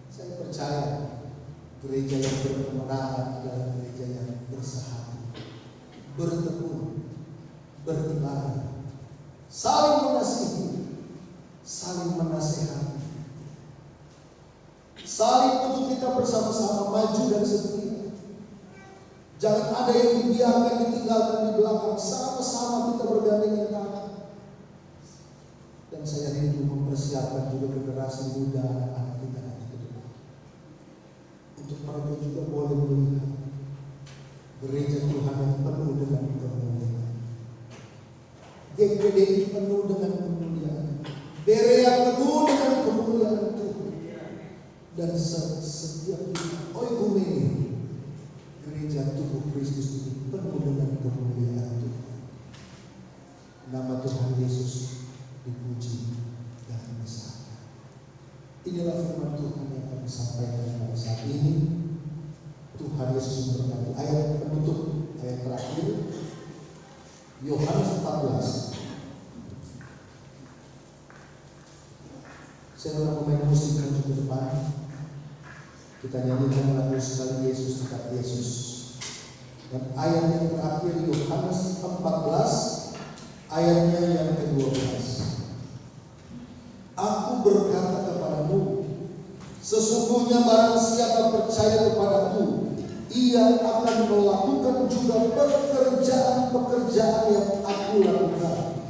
Saya percaya gereja yang berkemenangan adalah gereja yang bersehati, bertekun, beribadah, saling mengasihi, saling menasehati, saling untuk kita bersama-sama maju dan setia. Jangan ada yang dibiarkan, ditinggalkan di belakang. Sama-sama kita bergandengan tangan. Dan saya rindu mempersiapkan juga generasi muda anak-anak kita nanti ke depan. Untuk mereka juga boleh melihat gereja Tuhan yang penuh dengan kemuliaan. GPDI penuh dengan kemuliaan. Berea penuh dengan kemuliaan Tuhan. Dan setiap oikumene, gereja tubuh Kristus ini penuh dengan kemuliaan Tuhan. Nama Tuhan Yesus dipuji dan dibesarkan. Inilah firman Tuhan yang kami sampaikan pada saat ini. Tuhan Yesus memberkati. Ayat penutup, ayat terakhir, Yohanes 14. Saya akan memain musik untuk ke depan. Kita nyanyikan lagu sekali Yesus dekat Yesus. Dan ayat yang terakhir Yohanes 14 ayatnya yang ke-12. Aku berkata kepadamu, sesungguhnya barang siapa percaya kepadaku, ia akan melakukan juga pekerjaan-pekerjaan yang aku lakukan.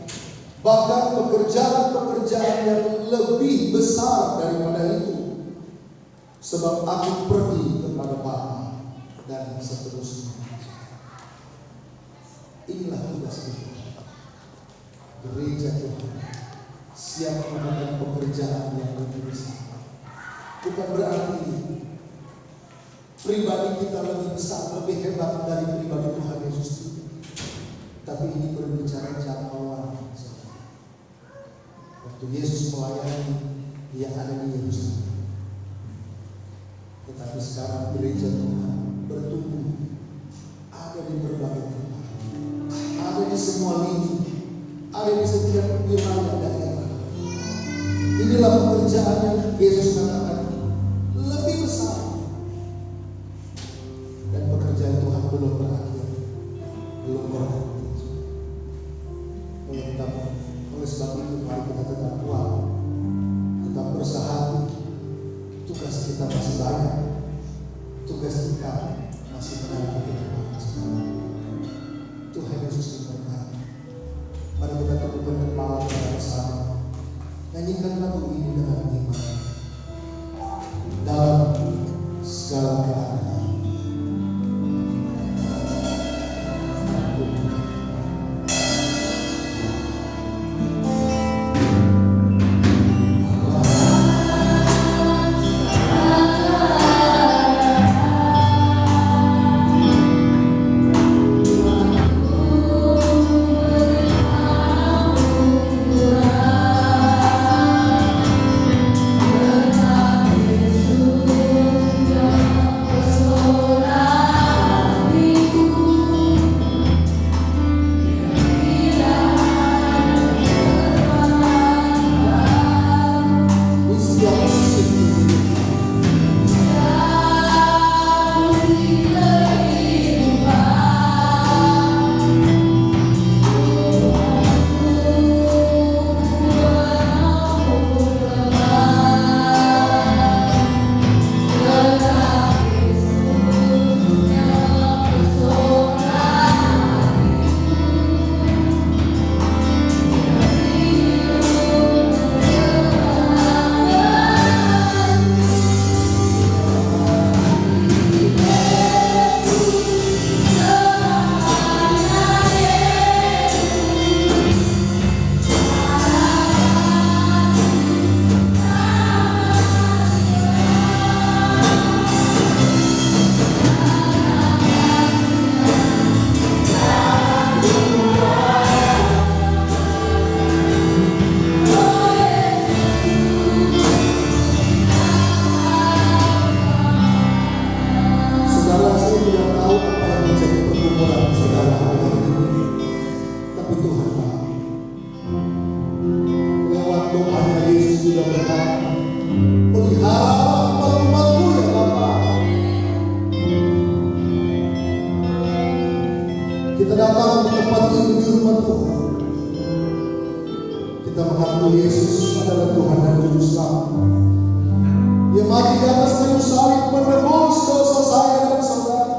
Bahkan pekerjaan-pekerjaan yang lebih besar daripada itu. Sebab aku pergi kepada Bapa dan seterusnya. Inilah tugas kita. Gereja Tuhan siap melakukan pekerjaan yang lebih besar. Bukan berarti pribadi kita lebih besar, lebih hebat dari pribadi Tuhan Yesus itu. Tapi ini berbicara jangkauan. Waktu Yesus melayani, Dia ada di Yerusalem. Tetapi sekarang gereja Tuhan bertumbuh, ada di berbagai tempat, ada di semua lini, ada di setiap wilayah daerah. Inilah pekerjaan yang Yesus katakan lebih besar. Dan pekerjaan Tuhan belum berakhir, belum berhenti. Oleh sebab itu mari kita tetap kuat, tetap bersahati. Tugas kita masih banyak, tugas kita masih menanti ke depan. Tuhan Yesus memberkati. Mari kita tundukkan kepala kita bersama. Nyanyikan lagu ini dengan iman dalam segala keadaan. Kita datang ke tempat ini di rumah Tuhan. Kita mengaku Yesus adalah Tuhan dan Juru Selamat. Dia mati di atas kayu salib menebus dosa saya dan saudara.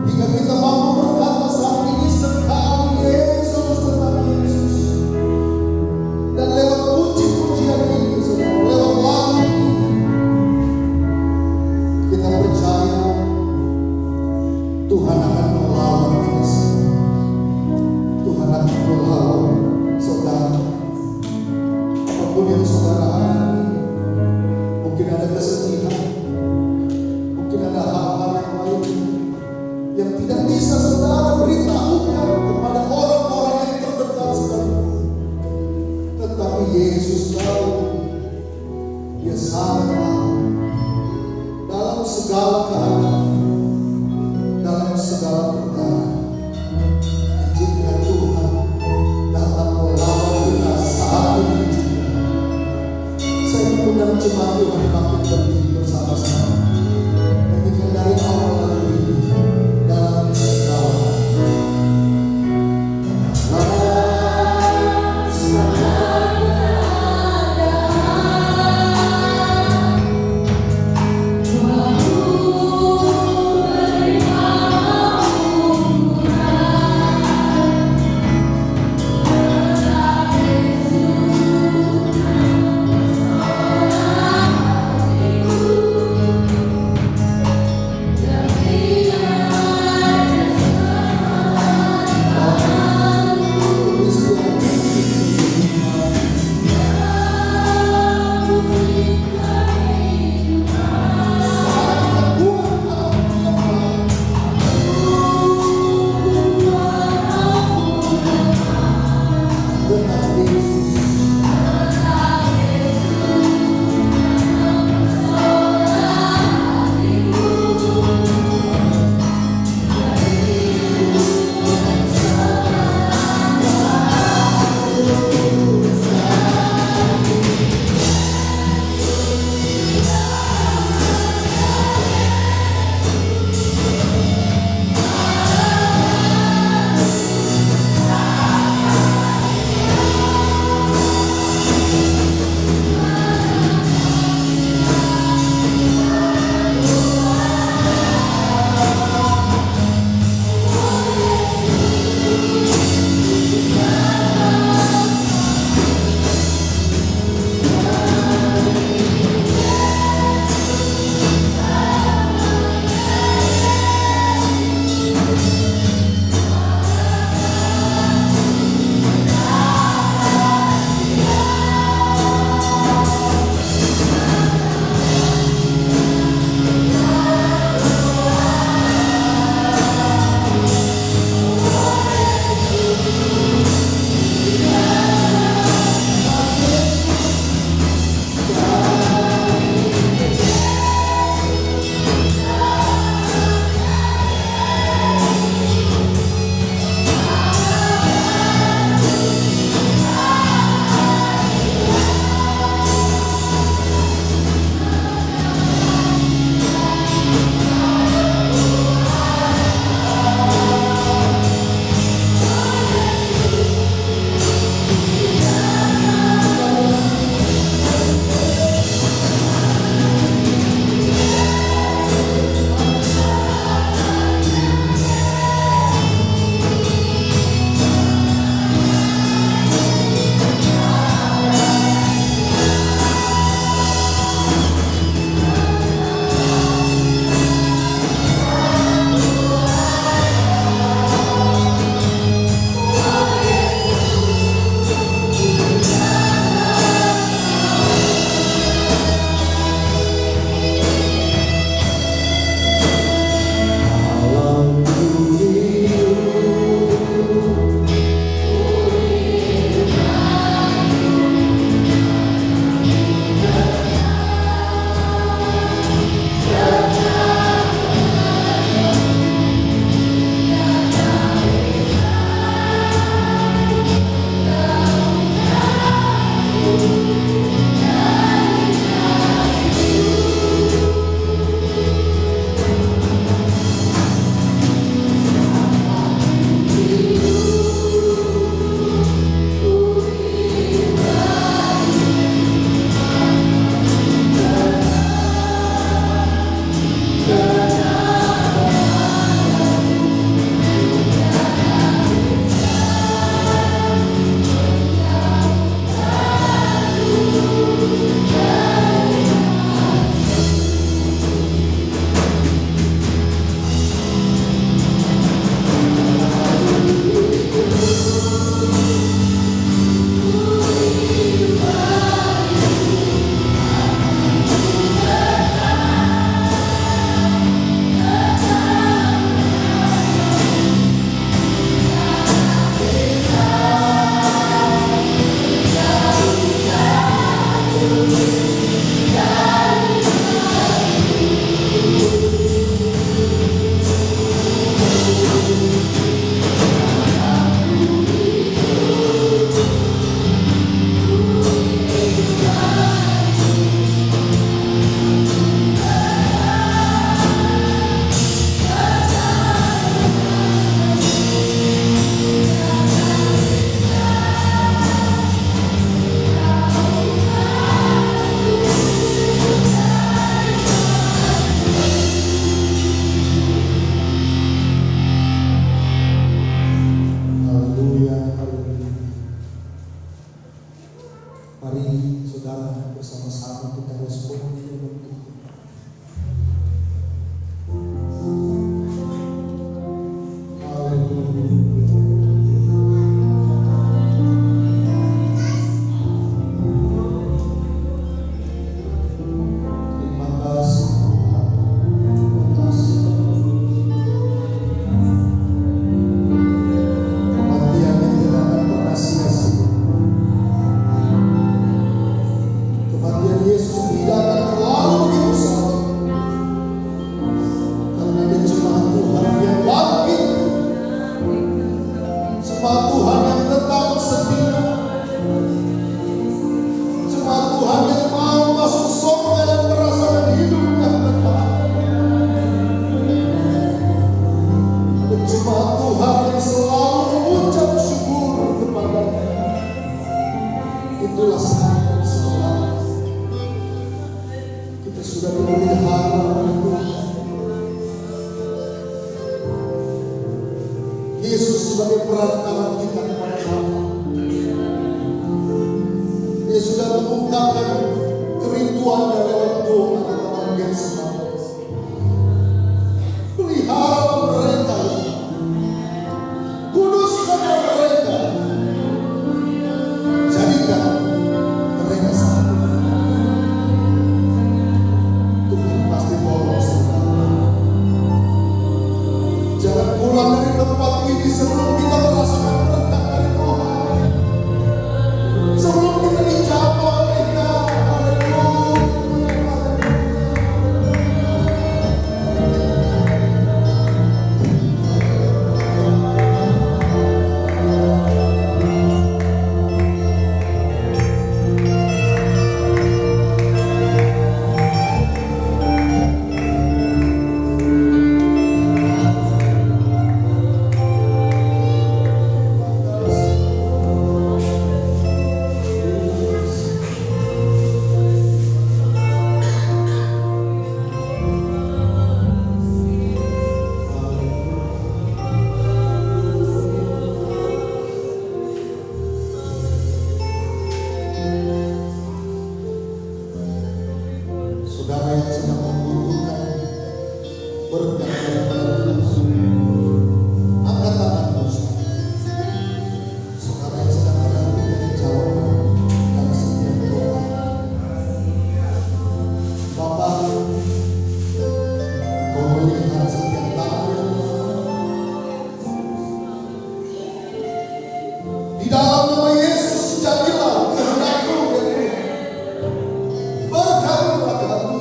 Hingga kita mampu berkata saat ini sekali Yesus tetap Yesus. apapun yang saudara alami, mungkin ada kesedihan, mungkin ada hal-hal yang lain yang tidak bisa saudara beritahukan kepada orang-orang yang terdekat sekalipun. Tetapi Yesus tahu, Dia sangat tahu dalam segala keadaan, dalam segala perkara. Izinkan Tuhan datang melawat kita saat ini juga. Saya mengundang jemaat Tuhan makin berdiri bersama-sama. Nyanyikan dari awal lagu ini dalam segala Yesus Mari saudara bersama-sama kita respon firman Tuhan. Terima kasih Tuhan. Terima kasih. Kematian yang tidak akan pernah sia-sia. Kematian Yesus tidak akan terlalu begitu saja. Karena Dia cuma Tuhan yang bangkit. Cuma Tuhan yang tetap setia. Cuma Tuhan yang mau masuk surga dan merasakan hidup yang kekal. Dan cuma Tuhan yang selalu mengucap syukur kepada-Nya. Itulah saat yang selalu kita sudah dipelihara oleh Tuhan. Yesus sebagai perantara kita kepada Bapa. Dia sudah mengungkapkan kerinduannya lewat doa di Taman Getsemani. Pelihara mereka, kuduskan mereka, jadikan mereka satu. Tuhan pasti tolong saudara. Jangan pulang dari tempat ini sebelum kita merasakan berkat dari Tuhan. Sebelum kita dijamah oleh Dia. Haleluya. Saudara yang sedang membutuhkan berkat daripada Tuhan, angkat tanganmu. Saudara yang sedang menantikan jawaban dari setiap doa. Bapa, Kau melihat setiap tangan. Di dalam nama Yesus, jadilah kehendak-Mu ya Tuhan. Berkatilah kami.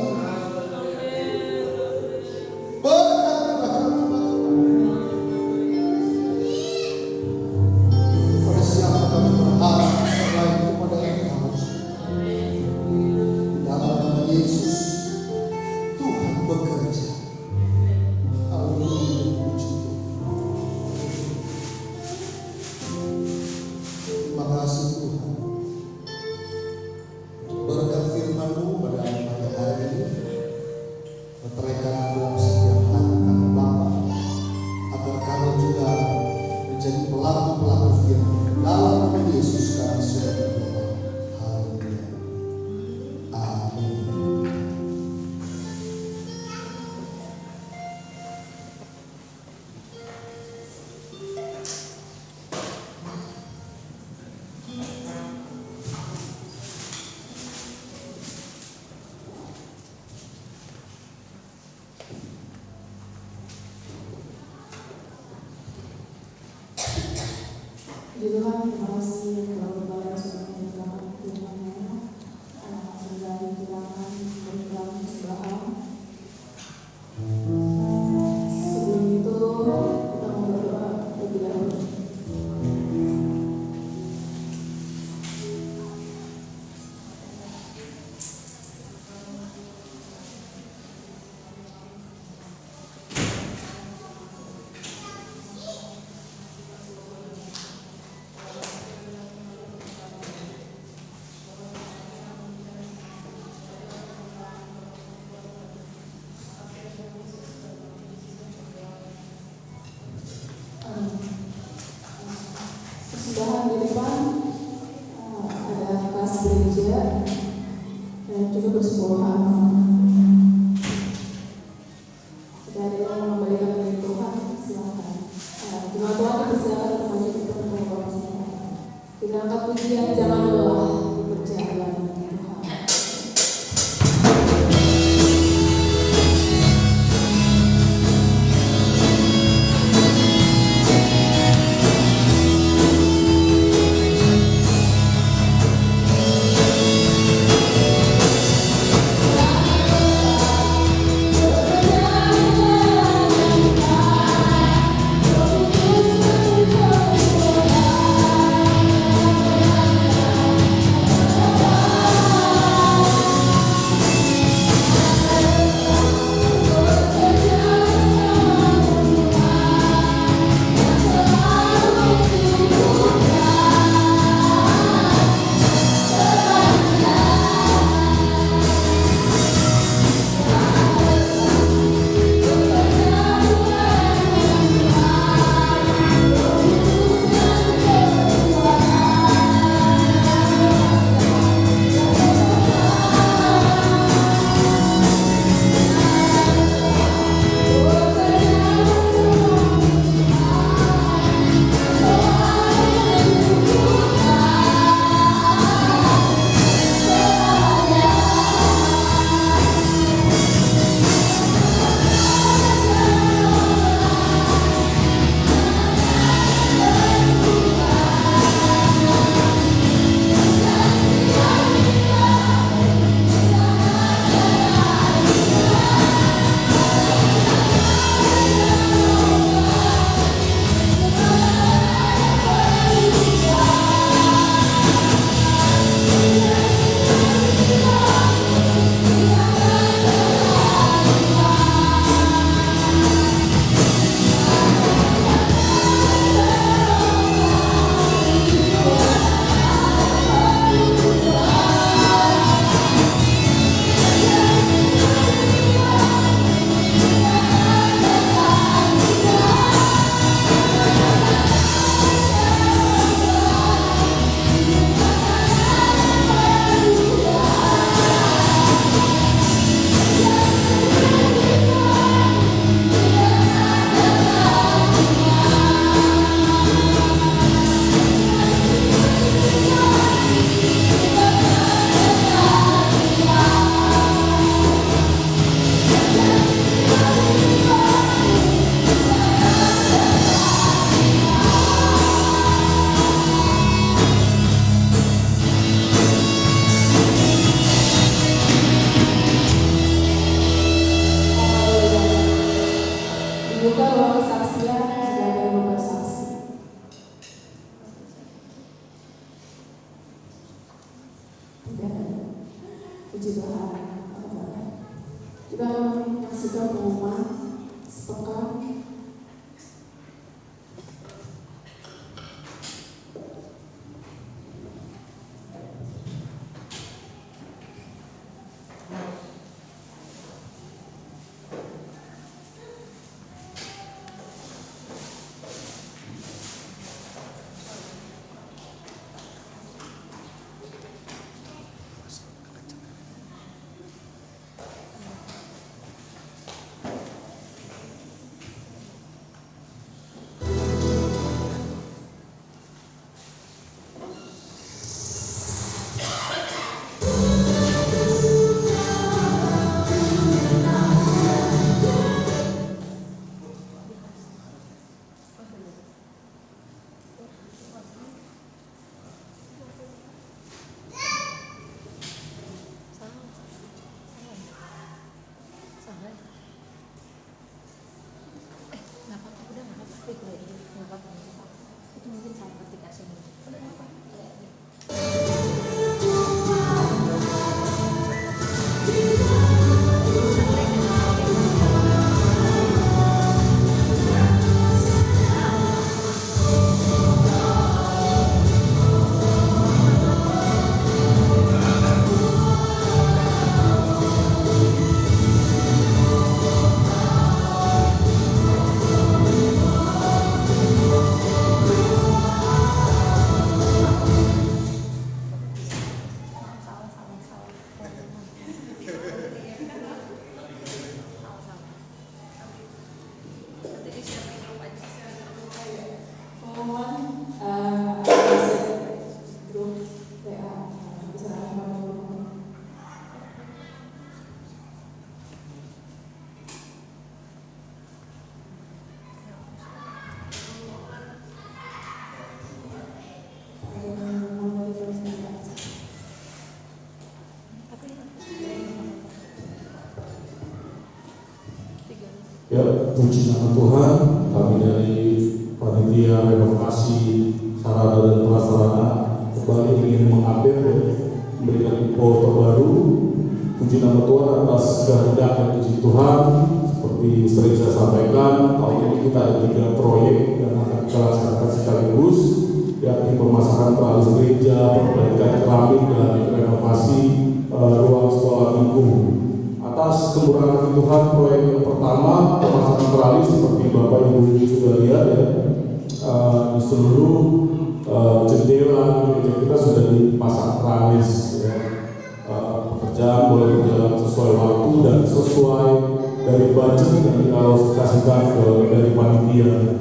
Berkatilah kami. Kepada siapa kami berharap selain kepada Engkau. Di dalam nama Yesus, Tuhan bekerja. Haleluya, puji Tuhan. Terima kasih Tuhan. Berkat firman-Mu pada pagi hari ini, meteraikan dalam setiap hati kami Bapa, agar kami juga menjadi pelaku-pelaku firman. Dalam nama Yesus kami sudah berdoa. Haleluya. Amin. Puji Tuhan, terima kasih kepada Bapak yang sudah menyediakan firman-Nya. Sudah diterangkan berikan sebelah. Sebelum itu kita mau berdoa terlebih dahulu. dan juga bersepuluhan. Jika ada yang mau memberikan dari Tuhan, silakan. Jemaat Tuhan dipersilakan untuk maju ke depan. Kita angkat pujian, jangan lelah berjalan. Dibuka ruang kesaksian jika ada yang mau bersaksi. Tidak ada. Puji Tuhan. Kita akan menyaksikan pengumuman sepekan. Ya, puji nama Tuhan, kami dari panitia renovasi sarana dan prasarana kembali ingin mengupdate ya, memberikan info terbaru. Puji nama Tuhan atas kehendak dan puji Tuhan. Seperti sering saya sampaikan, tahun ini kita ada 3 proyek yang akan kita laksanakan sekaligus, yakni pemasangan teralis gereja, perbaikan keramik, dan renovasi ruang sekolah minggu. Atas kemurahan Tuhan, proyek yang pertama pemasangan teralis seperti Bapak Ibu sudah lihat ya, di seluruh jendela gereja kita sudah dipasang teralis ya. Pekerjaan boleh berjalan sesuai waktu dan sesuai dari budget yang dialokasikan dari panitia.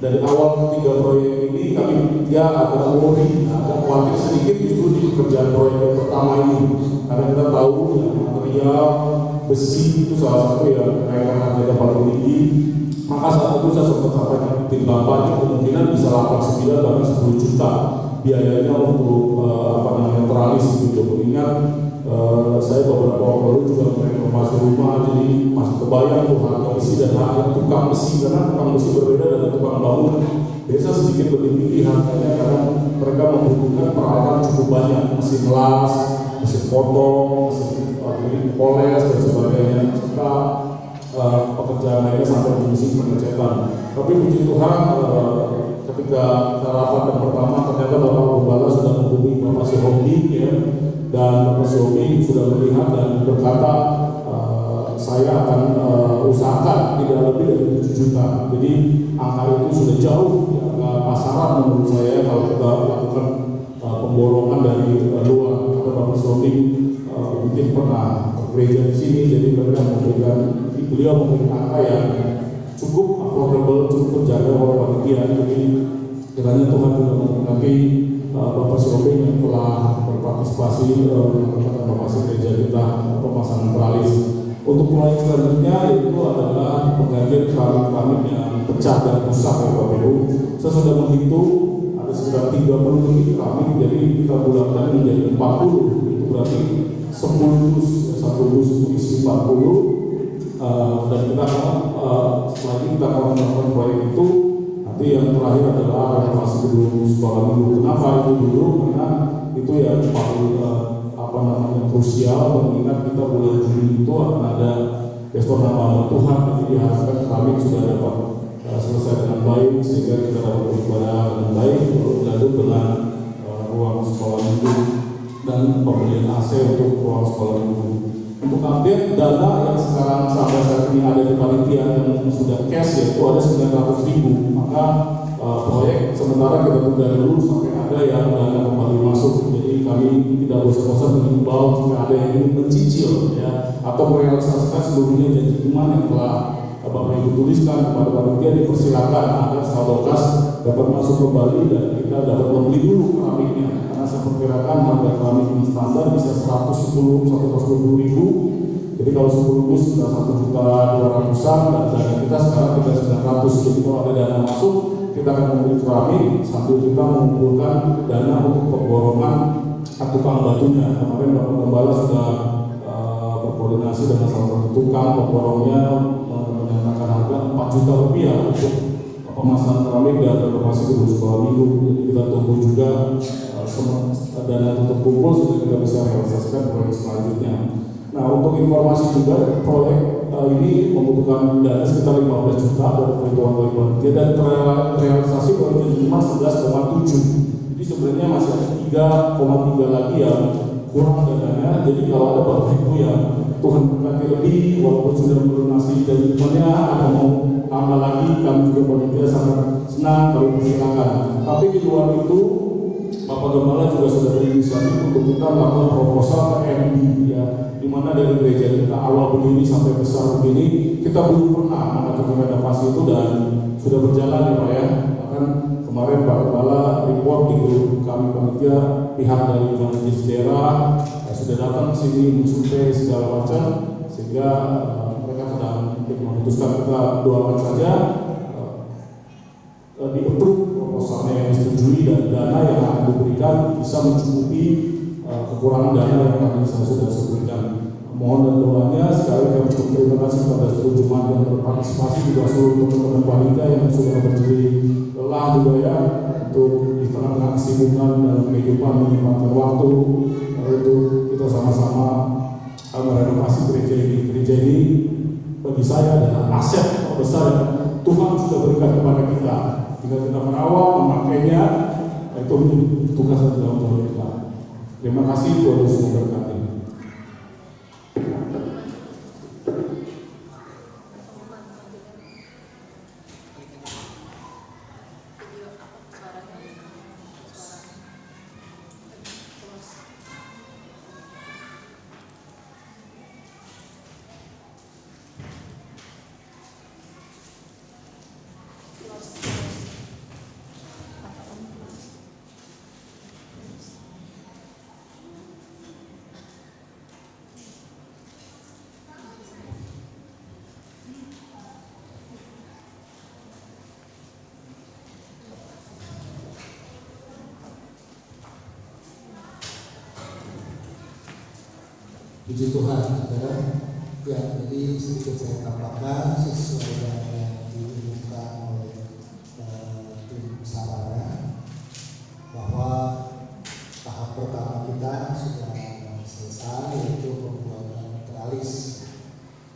Dari awal 3 proyek ini kami agak worry, agak khawatir sedikit justru di pekerjaan proyek yang pertama ini, karena kita tahu ya, material besi itu salah satu yang kenaikan harganya paling tinggi. Maka saat itu saya sempat sampaikan tim Bapak kemungkinan bisa 8, 9 bahkan 10 juta biayanya untuk teralis gitu. Mengingat saya beberapa waktu lalu juga merenovasi rumah, jadi masih kebayang tuh harga besi dan harga tukang besi, karena tukang besi berbeda dengan tukang bangunan. Biasa sedikit lebih tinggi harganya karena mereka membutuhkan peralatan cukup banyak, mesin las, mesin potong, mesin poles dan sebagainya, serta pekerjaan lainnya sampai fungsi pengecetan. Tapi puji Tuhan, ketika rapat yang pertama ternyata Bapak Gembala sudah menghubungi Bapak Sihobi ya, dan Bapak Sihobi sudah melihat dan berkata saya akan usahakan tidak lebih dari 7 juta. Jadi angka itu sudah jauh di angka pasaran menurut saya kalau kita lakukan pemborongan dari luar. Karena Bapak Sihobi mungkin pernah gereja di sini, jadi beliau memberikan angka yang cukup affordable, cukup terjaga oleh panitia. Jadi kiranya Tuhan juga memberkati Bapak Sihobi yang telah berpartisipasi renovasi gereja kita, pemasangan teralis. Untuk proyek selanjutnya yaitu adalah penggantian keramik yang pecah dan rusak ya Bapak Ibu. Saya sudah menghitung ada sekitar 30 lebih keramik, jadi kita bulatkan menjadi 40. Itu berarti 10 dus, satu dus isi 40. Dan kita akan setelah ini kita akan melakukan proyek itu. Nanti yang terakhir adalah renovasi gedung sekolah minggu. Kenapa itu dulu? Karena itu yang paling krusial, mengingat kita bulan Juni itu akan ada pesta nama Tuhan. Jadi diharapkan keramik sudah dapat selesai dengan baik sehingga kita dapat beribadah dengan baik, lalu dilanjut dengan ruang sekolah minggu dan pembelian AC untuk ruang sekolah minggu. Untuk update dana yang sekarang sampai saat ini ada di panitia yang sudah cash yaitu ada 900.000. Maka proyek sementara kita tunda dulu sampai ada yang dana kembali masuk. Jadi kami tidak bosan-bosan mengimbau jika ada yang ingin mencicil ya atau merealisasikan seluruhnya janji iman yang telah Bapak Ibu tuliskan kepada panitia, dipersilakan agar saldo kas dapat masuk kembali dan kita dapat membeli dulu keramiknya. Karena saya perkirakan harga keramik yang standar bisa 120.000. Jadi kalau 10 dus sudah 1.200.000-an dan dana kita sekarang 3.900. Jadi kalau ada dana masuk kita akan membeli keramik sambil kita mengumpulkan dana untuk pemborongan tukang batunya. Kemarin Bapak Gembala sudah berkoordinasi dengan salah satu tukang pemborongnya menyatakan harga 4 juta rupiah untuk pemasangan keramik dan renovasi gedung sekolah minggu. Jadi kita tunggu juga dana itu terkumpul sehingga kita bisa realisasikan proyek selanjutnya. Nah, untuk informasi juga proyek ini membutuhkan dana sekitar 15 juta dari perhitungan dari panitia dan realisasi baru cuma 11,7. Jadi sebenarnya masih ada 3,3 lagi yang kurang dananya. Jadi kalau ada Bapak Ibu yang Tuhan berkati lebih walaupun sudah melunasi dan imannya ada mau tambah lagi, kami juga panitia sangat senang kalau persilakan. Tapi di luar itu Bapak Gembala juga sudah berinisiatif untuk kita melakukan proposal ke MD ya, di mana dari gereja kita awal berdiri sampai besar begini kita belum pernah melakukan renovasi itu dan sudah berjalan ya Pak ya. Bahkan kemarin Pak Gembala report di grup kami panitia, pihak dari Majelis Daerah sudah datang ke sini mensurvei segala macam, sehingga mereka sedang memutuskan. Kita doakan saja di-approve proposalnya yang disetujui dan dana yang akan diberikan bisa mencukupi kekurangan dana yang tadi saya sudah sebutkan. Mohon dan doanya. Sekali kami ucapkan terima kasih kepada seluruh jemaat yang berpartisipasi, juga seluruh teman-teman wanita yang sudah berjeri lelah juga ya untuk di tengah-tengah kesibukan dalam kehidupan menyempatkan waktu untuk kita sama-sama merenovasi gereja ini. Gereja ini bagi saya adalah aset terbesar yang Tuhan sudah berikan kepada kita. Tinggal kita merawat, memakainya, itu tugas dan tanggung jawab kita. Terima kasih, Tuhan Yesus memberkati. Puji Tuhan, saudara. Ya, jadi sedikit saya tambahkan sesuai dengan yang diumumkan oleh tim sarana bahwa tahap pertama kita sudah selesai, yaitu pembuatan teralis.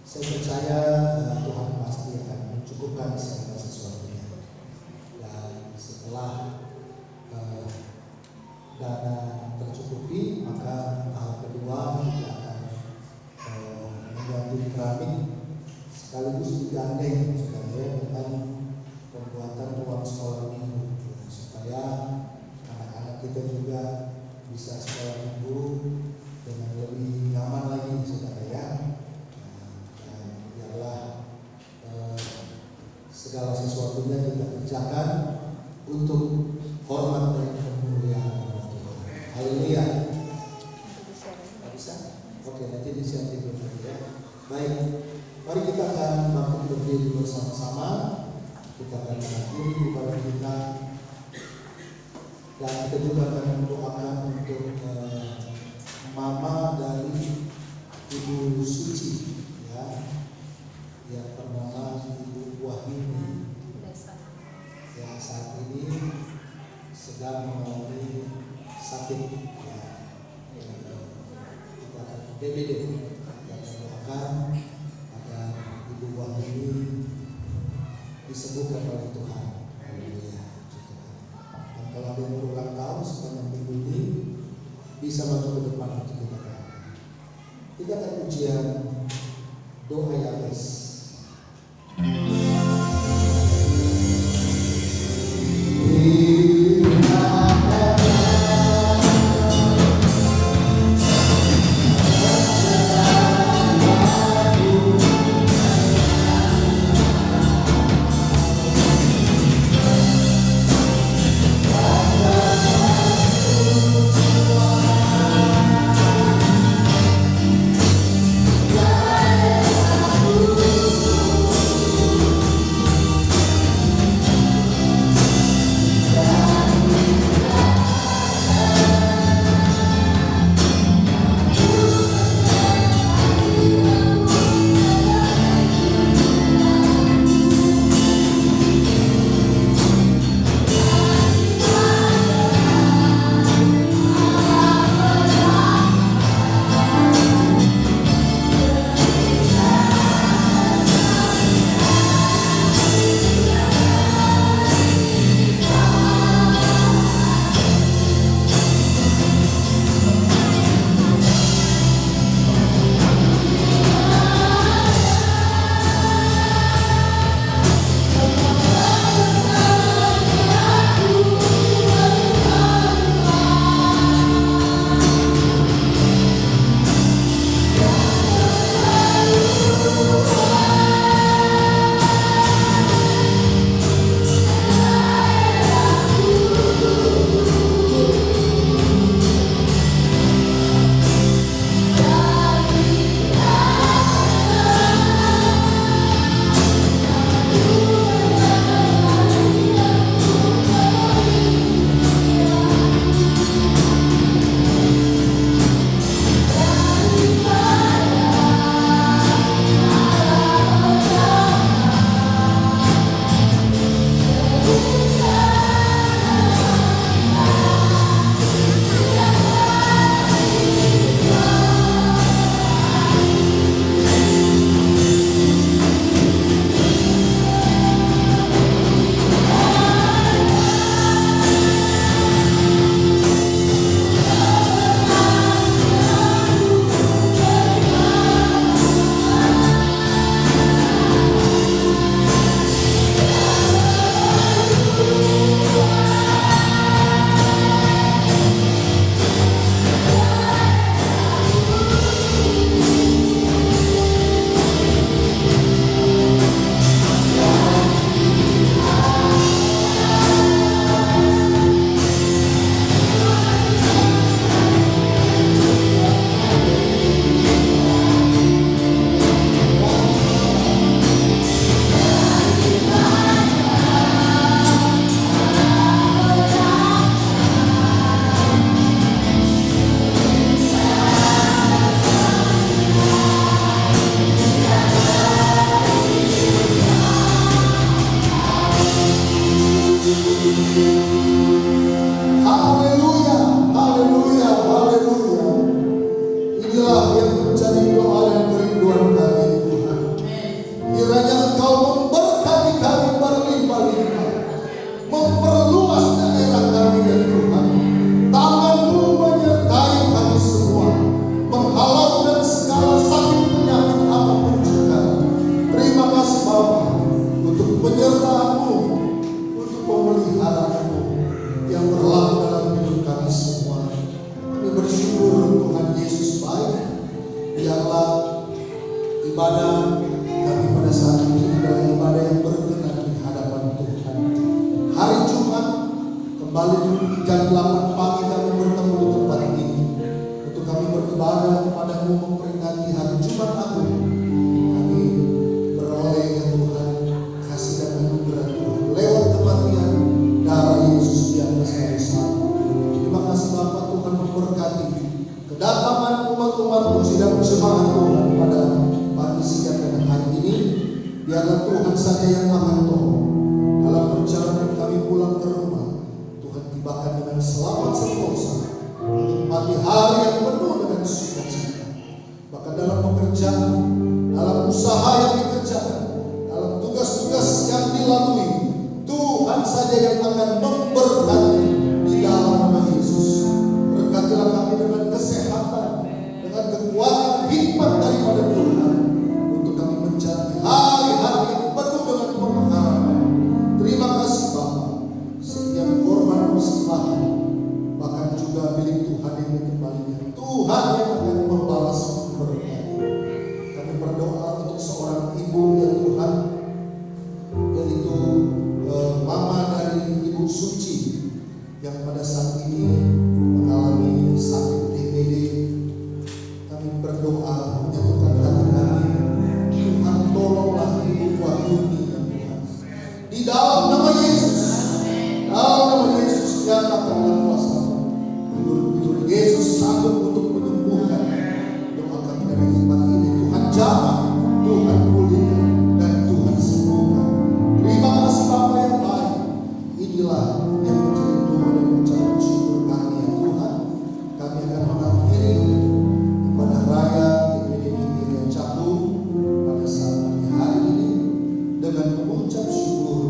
Saya percaya Tuhan pasti akan mencukupkan segala sesuatunya. Dan setelah dana tercukupi, maka tahap kedua kita akan mengganti keramik sekaligus digandeng dengan pembuatan ruang sekolah minggu, supaya anak-anak kita juga bisa sekolah minggu dengan lebih nyaman lagi, saudara ya. Dan biarlah segala sesuatunya kita kerjakan untuk hormat dan kemuliaan Tuhan. Haleluya. Bisa? Oke, nanti disiapin dulu ya. Baik, mari kita akan bangkit berdiri bersama-sama. Kita akan mengakhiri ibadah kita, dan kita juga akan mendoakan untuk mama dari Ibu Suci ya, yang bernama Ibu Wahyuni yang saat ini sedang mengalami sakit ya. Kita akan DBD, kita akan doakan agar Ibu Wahyuni disembuhkan oleh Tuhan. Haleluya. Dan kalau ada yang berulang tahun sepanjang minggu ini, bisa maju ke depan untuk kita doakan. Kita akan ujian doa Yabes. Aku biarlah ibadah kami pada saat ini adalah ibadah yang berkenan di hadapan Tuhan. Hari Jumat kembali jam 8 pagi kami bertemu di tempat ini untuk kami beribadah kepadamu, memperingati hari Jumat Agung. Kami beroleh ya Tuhan kasih dan anugerah Tuhan lewat kematian darah Yesus di atas kayu salib. Terima kasih Bapa, Tuhan memberkati kedatangan umat-umat sidang jemaat Tuhan pada pagi, siang, dan hari ini. Biarlah Tuhan saja yang akan tolong dalam perjalanan kami pulang ke rumah. Tuhan tibakan dengan selamat sentosa, menikmati hari yang penuh dengan sukacita. Bahkan dalam pekerjaan, dalam usaha yang dikerjakan, dalam tugas-tugas yang dilalui, Tuhan saja yang akan memberkati di dalam nama Yesus. Berkatilah kami dengan kesehatan, dengan kekuatan hikmat daripada Tuhan untuk kami menjalani hari-hari yang penuh dengan pengharapan. Terima kasih Bapa, setiap korban persembahan bahkan juga milik Tuhan yang dikembalikan, Tuhan yang akan membalas berkat. Kami berdoa untuk seorang ibu ya Tuhan, yaitu mama dari Ibu Suci yang pada saat ini mengalami sakit DBD. Kami berdoa menyatukan hati kami. Tuhan tolonglah Ibu Wahyuni ya Tuhan. Di dalam nama Yesus, dalam nama Yesus nyatakanlah kuasa. Hidup Yesus sanggup untuk menyembuhkan. Doakan dari tempat ini Tuhan jamah, Tuhan pulihkan, dan Tuhan sembuhkan. Terima kasih Bapa yang baik. Inilah yang menjadi doa dan ucapan syukur kami ya Tuhan. Kami akan mengakhiri ibadah raya GPD yang jatuh pada saat hari ini dengan mengucap syukur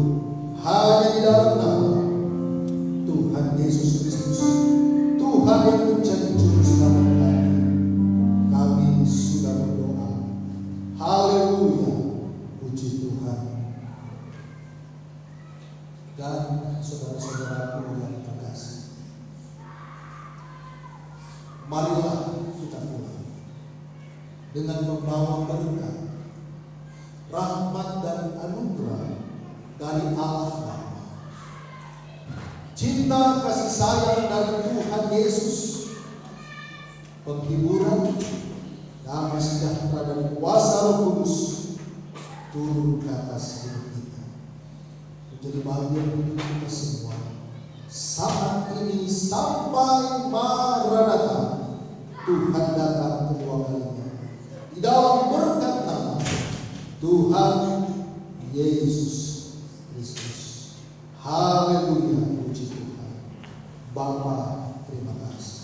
hanya di dalam nama Tuhan Yesus Kristus, Tuhan yang menjadi juru selamat kami. Kami sudah berdoa. Haleluya, puji Tuhan. Dan saudara-saudaraku yang terkasih, marilah kita pulang dengan membawa berkat, rahmat dan anugerah dari Allah Bapa. Cinta kasih sayang dari Tuhan Yesus, penghiburan, damai sejahtera dan kuasa Roh Kudus turun ke atas hidup kita, menjadi bagian hidup kita semua saat ini sampai Maranatha, Tuhan datang kedua kalinya. Di dalam berkat nama Tuhan Yesus Kristus. Haleluya, puji Tuhan. Bapa, terima kasih.